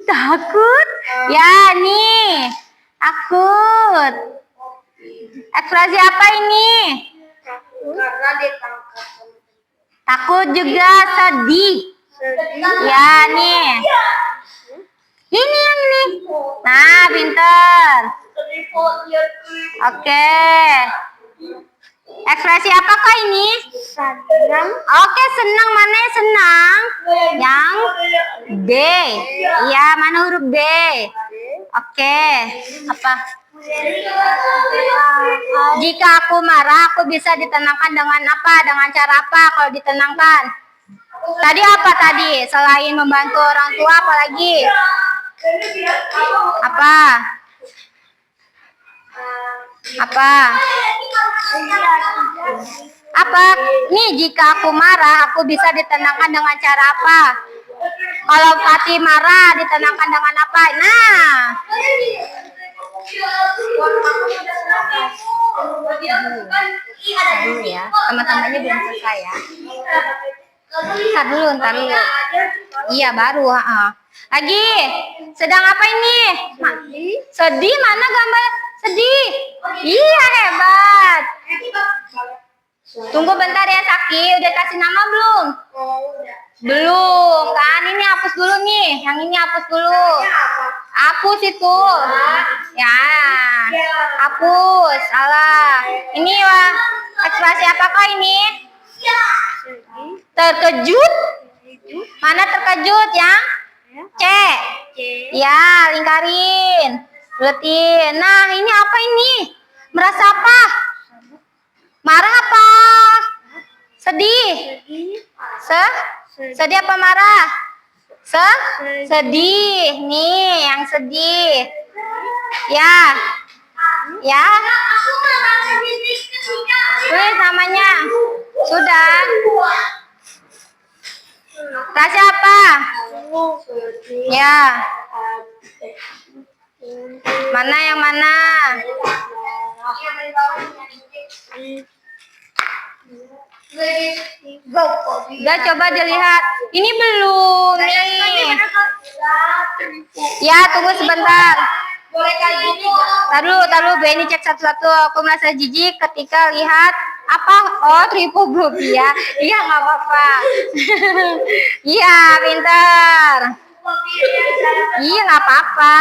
Takut. Ya, nih. Takut. Ekspresi apa ini? Karena ditangkap. Takut juga, sedih. Ya, nih. Ini yang ini. Nah, pinter. Oke. Ekspresi apakah ini? Senang. Oke, senang. Mana yang senang? Yang B. Ya, mana huruf B? Oke. Apa? Jika aku marah, aku bisa ditenangkan dengan apa? Dengan cara apa kalau ditenangkan? Tadi apa tadi? Selain membantu orang tua, apa lagi? Apa? Apa? Apa? Nih, jika aku marah, aku bisa ditenangkan dengan cara apa? Kalau Fatih marah, ditenangkan dengan apa? Nah. Dulu ya, teman-temannya belum selesai ya. Ntar dulu. Iya, baru. Lagi, sedang apa ini? Sedih, mana gambar sedih? Iya, hebat. Tunggu bentar ya, Saki. Udah kasih nama belum? Belum, kan? Ini hapus dulu nih. Yang ini hapus dulu. Hapus itu. Ya. Hapus. Salah. Ini wah. Ekspresi apakah ini? Terkejut. Mana terkejut yang? C. Ya, lingkarin. Buletin. Nah, ini apa ini? Merasa apa? Marah apa? Sedih. Sedih apa marah? Sedih. Nih, yang sedih. Ya. Ya. Tulis namanya. Sudah. Rasa apa? Ya. Mana yang mana? Gak, coba dilihat. Ini belum nih. Ya, tunggu sebentar. Taruh, Benny cek satu-satu. Aku merasa jijik ketika lihat apa? Oh, tripobia. Iya, nggak apa-apa. Iya, pintar. Iya, nggak apa-apa.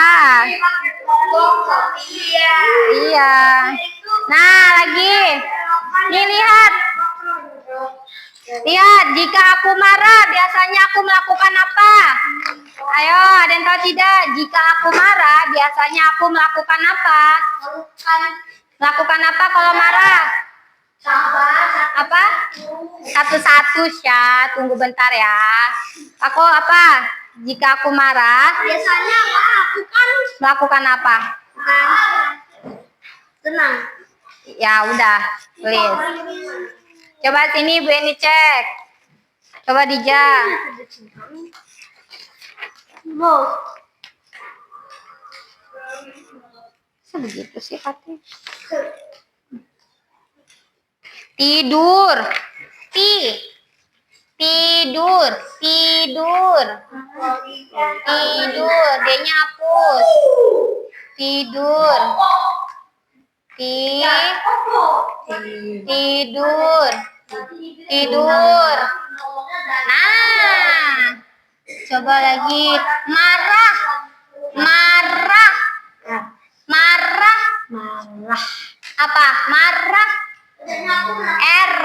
Iya. Nah, lagi. Nih, lihat. Lihat, jika aku marah, biasanya aku melakukan apa? Ayo, ada yang tahu tidak? Jika aku marah, biasanya aku melakukan apa? Melakukan apa kalau marah? Apa? Satu-satu, Syah. Tunggu bentar ya. Aku apa? Jika aku marah, Biasanya melakukan apa? tenang. Ya udah, tulis. Coba sini Bu Eni cek. Coba Dija. Sebegitu sih Fatih. Tidur. Tidur. D-nya hapus. Tidur. Tidur. Nah, coba lagi. Marah. Apa? Marah. R.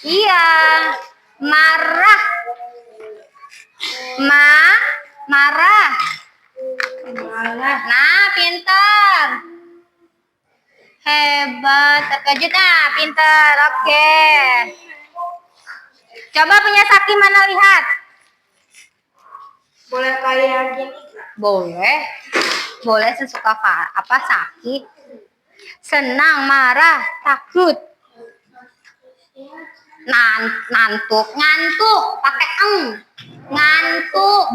Iya. Marah. Marah. Nah, pintar. Hebat, terkejut. Nah, pintar. Oke. Coba punya Saki mana lihat? Boleh kayak gini? Boleh sesuka apa Saki. Senang, marah, takut. Ngantuk, ngantuk, pakai eng. Ngantuk.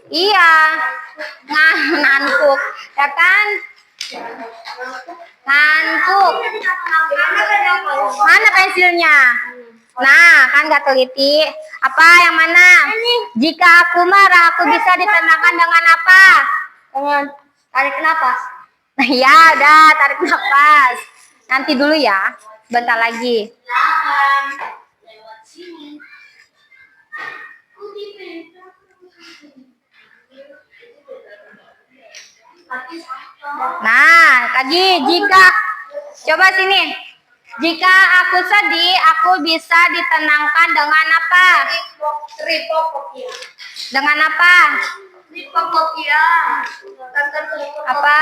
Iya. Ngantuk, ya kan? Ngantuk. Mana pensilnya? Nah, kan nggak teliti. Apa yang mana? Jika aku marah, aku bisa ditenangkan dengan apa? Dengan tarik napas. Ya, udah tarik nafas. Nanti dulu ya, bentar lagi. Lewat sini. Nah, lagi jika coba sini. Jika aku sedih, aku bisa ditenangkan dengan apa? Tripopokia. Dengan apa? Tripopokia. Apa?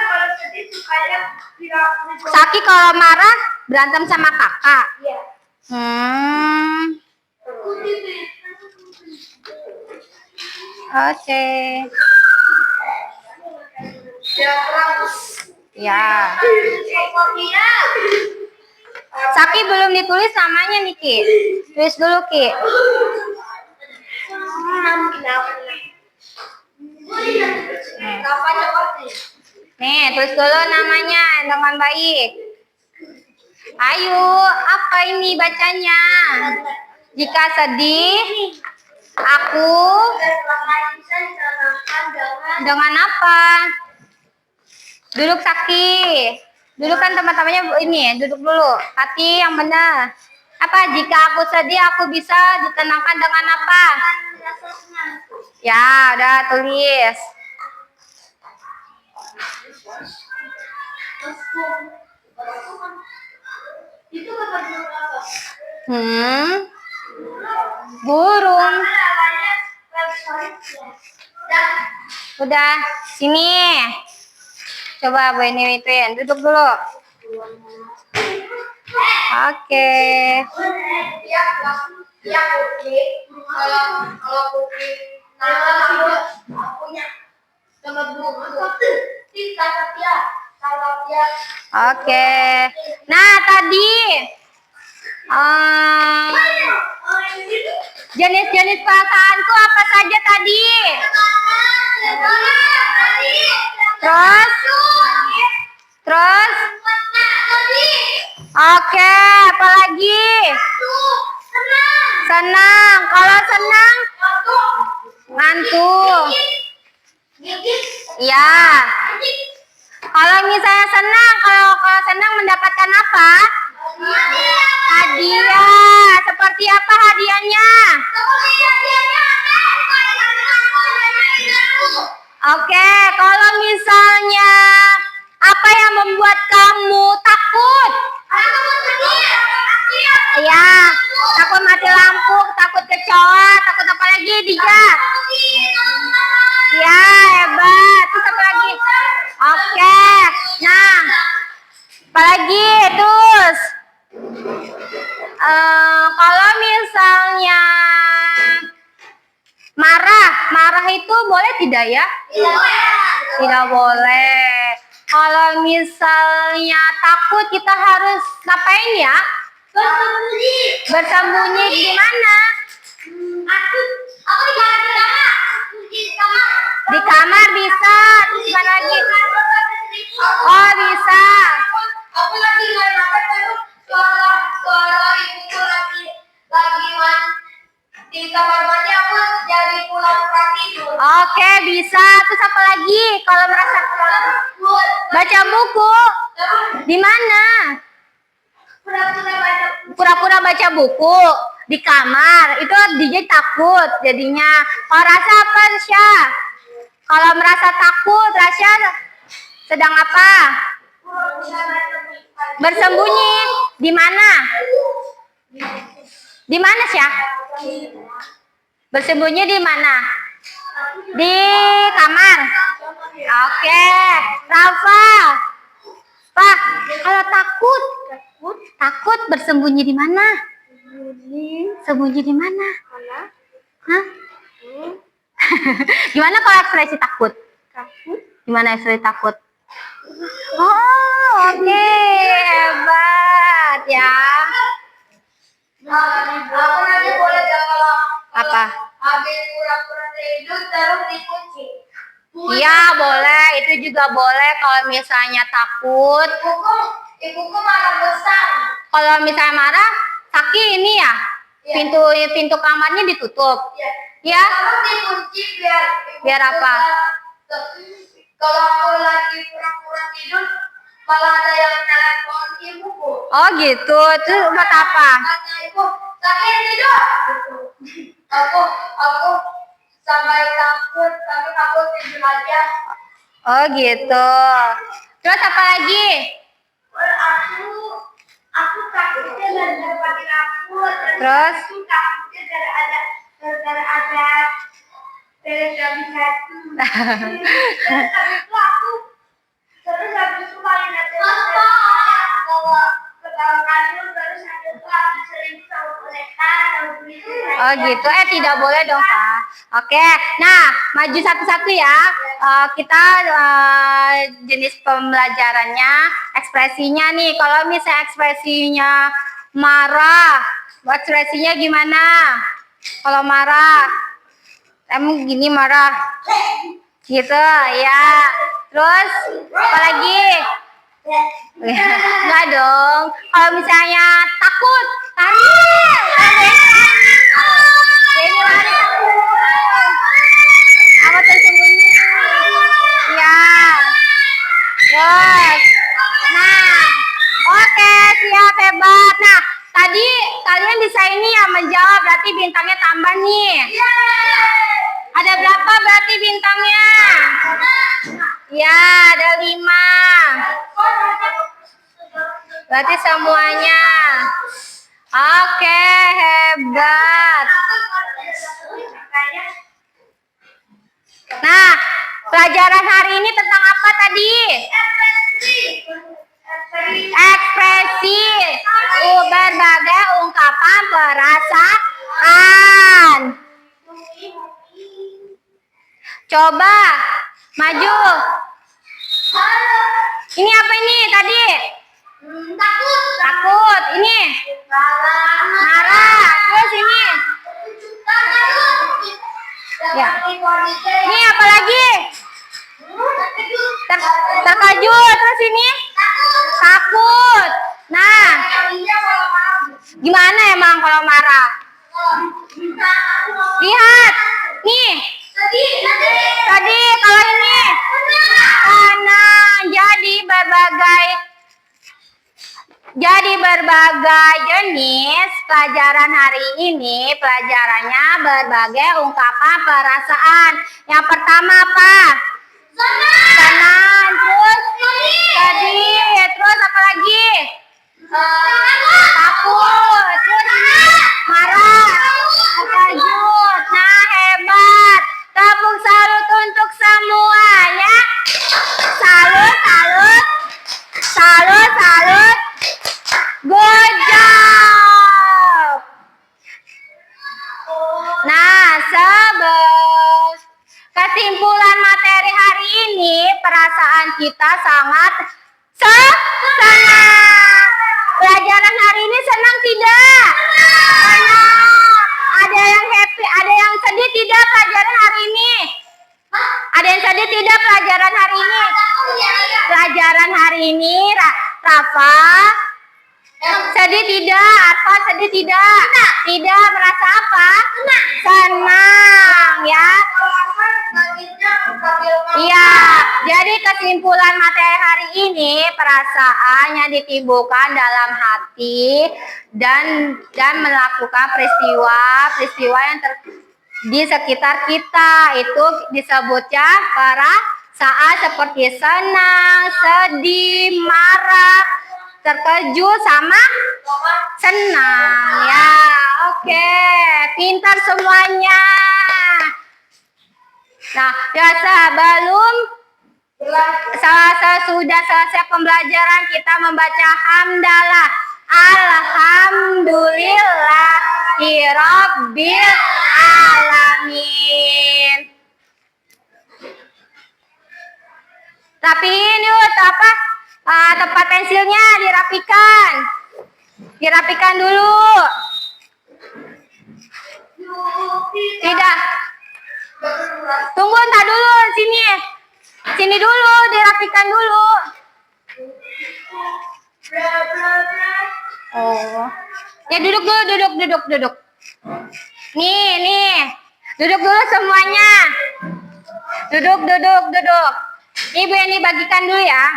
Kalau sedih sukanya Saki kalau marah berantem sama kakak. Iya. Oke. Ya. Saki belum ditulis namanya nih, Ki. Tulis dulu, Ki. Nih, tulis dulu namanya dengan baik. Ayo, apa ini bacanya? Jika sedih, aku dengan apa? Duduk Saki. Duduk kan teman-temannya ini, duduk dulu. Hati yang benar. Apa? Jika aku sedih, aku bisa ditenangkan dengan apa? Ya, udah tulis. Itu apa? Burung. Udah, sini. Coba Bu ini ituin, duduk dulu. Oke. Kalau putih, punya sama burung. Oke. Nah, tadi jenis-jenis perasaanku apa saja tadi? Terus? Oke, apa lagi? Senang. Kalau senang, ngantuk. Ya. Kalau misalnya senang, kalau senang mendapatkan apa? Hadiah. Seperti apa hadiahnya? Oke, kalau misalnya apa yang membuat kamu takut? Ya, takut mati lampu, takut kecoa, takut apa lagi, Dija? Ya, hebat. Terus apa lagi? Oke. Nah, apa lagi? Terus kalau misalnya marah itu boleh tidak ya? Tidak boleh. Kalau misalnya takut kita harus ngapain ya? Bersembunyi di mana? Di kamar bisa. Terus mana lagi? Oh, bisa. Aku lagi main apa baru suara ibuku lagi di kamar mandi, aku jadi pura-pura tidur. Oke, bisa. Terus apa lagi? Kalau merasa baca buku, di mana? Pura-pura baca buku di kamar. Itu DJ takut jadinya. Kalau rasa apa, Rasya? Kalau merasa takut, Rasya sedang apa? Bersembunyi. Di mana? Di mana, Syah? Bersembunyi di mana? Di kamar. Oke. Rafa. Pak, kalau takut bersembunyi di mana? Sembunyi di mana? Hah? Gimana kalau ekspresi takut? Takut. Gimana ekspresi takut? Oh, oke, hebat ya. Aku nanti boleh gak kalau Apa? habis pura-pura tidur terus dikunci? Iya, boleh. Itu juga boleh kalau misalnya takut. Ibuku marah besar. Kalau misalnya marah, Saki ini ya, Iya. pintu kamarnya ditutup. Ya. Ya, Terus dikunci biar Biar apa? Kalau aku lagi pura-pura tidur malah ada yang telepon ibuku. oh gitu. Itu buat apa? Kata ibu, sakit tidur. Gitu. Aku sampai takut, tapi takut tidur aja. Oh gitu. Terus apa lagi? Aku takutnya daripada takut. Terus? Aku takutnya gara-gara ada telegrafi terus habis itu main aja bawa ke dalam kasur terus habis itu aku sering sama boneka sama polisi. Oh gitu. Tidak boleh dong, Pak. Oke. Nah, maju satu-satu ya. Kita jenis pembelajarannya, ekspresinya nih. Kalau misalnya ekspresinya marah, ekspresinya gimana? Kalau marah, emang gini marah. Gitu ya. Terus apa lagi? Enggak dong. Kalau misalnya takut, lari. Ini lari takut. Apa tersembunyi? Ya. Terus. Nah, oke, siap, hebat. Nah, tadi kalian bisa ini ya menjawab, berarti bintangnya tambah nih. Ada berapa berarti bintangnya? Ya, ada 5. Berarti semuanya. Oke, hebat. Nah, pelajaran hari ini tentang apa tadi? Ekspresi. Berbagai ungkapan perasaan. Coba maju. Ini apa ini tadi? Takut. Ini marah. Terus ini. Ya. Ini apa lagi? Terkejut. Terus ini takut. Nah, gimana emang kalau marah? Lihat. Nih. Tadi kalau ini. Nah, jadi berbagai jenis pelajaran hari ini, pelajarannya berbagai ungkapan perasaan. Yang pertama apa? Senang. Terus sedih. Terus apa lagi? Takut. Terus marah. Terkejut. Nah, hebat. Tepuk salut untuk semuanya. Salut. Good job. Nah, kesimpulan materi hari ini, perasaan kita sangat senang. Pelajaran hari ini senang tidak? Senang. Ada yang happy, ada yang sedih tidak pelajaran hari ini? Ada yang sedih tidak pelajaran hari ini? Pelajaran hari ini, Rafa, sedih tidak? Arfa sedih tidak? Tidak. Merasa apa? Senang ya. Iya. Jadi kesimpulan materi hari ini, perasaan yang ditimbulkan dalam hati dan melakukan peristiwa yang di sekitar kita itu disebutnya perasaan seperti senang, sedih, marah, terkejut sama senang ya. Oke, pintar semuanya. Nah, biasa belum sudah selesai pembelajaran, kita membaca hamdalah. Alhamdulillahirabbil alamin. Rapiin yuk, apa? Tempat pensilnya dirapikan. Dirapikan dulu. Tidak. Tunggu entar dulu sini. Sini dulu, dirapikan dulu. Oh. Ya duduk dulu, duduk. Nih. Duduk dulu semuanya. Duduk. Nih Bu Eni bagikan dulu ya.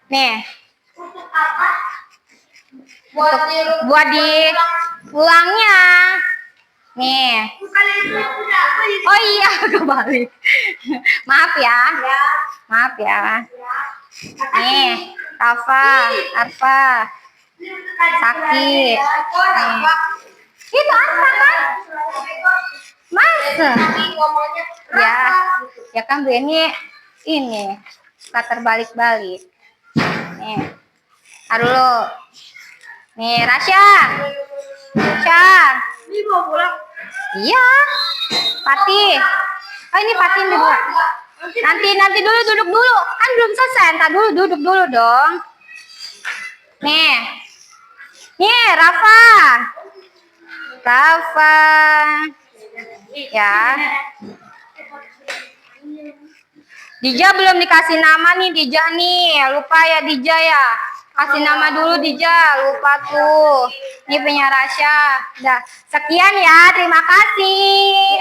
Nih. Untuk apa? Buat di pulangnya. Nih. Bukan itu udah apa ini? Oh iya, kebalik. Maaf ya. Nih, Arfa. Sakit. Nih. Itu Arfa kan? Masa? Ya kan Bu Eni ini suka terbalik-balik. Nih. Dulu. Nih, Rasya. Ini mau pulang. Iya. Pati. Oh ini Pati yang dibuat. Nanti dulu duduk dulu. Kan belum selesai. Entar dulu duduk dulu dong. Nih. Nih, Rafa. Ya. Dija belum dikasih nama nih, Dija nih. Lupa ya Dija ya. Kasih nama dulu Dija, lupa tuh. Ini punya Rasya. Udah, sekian ya. Terima kasih.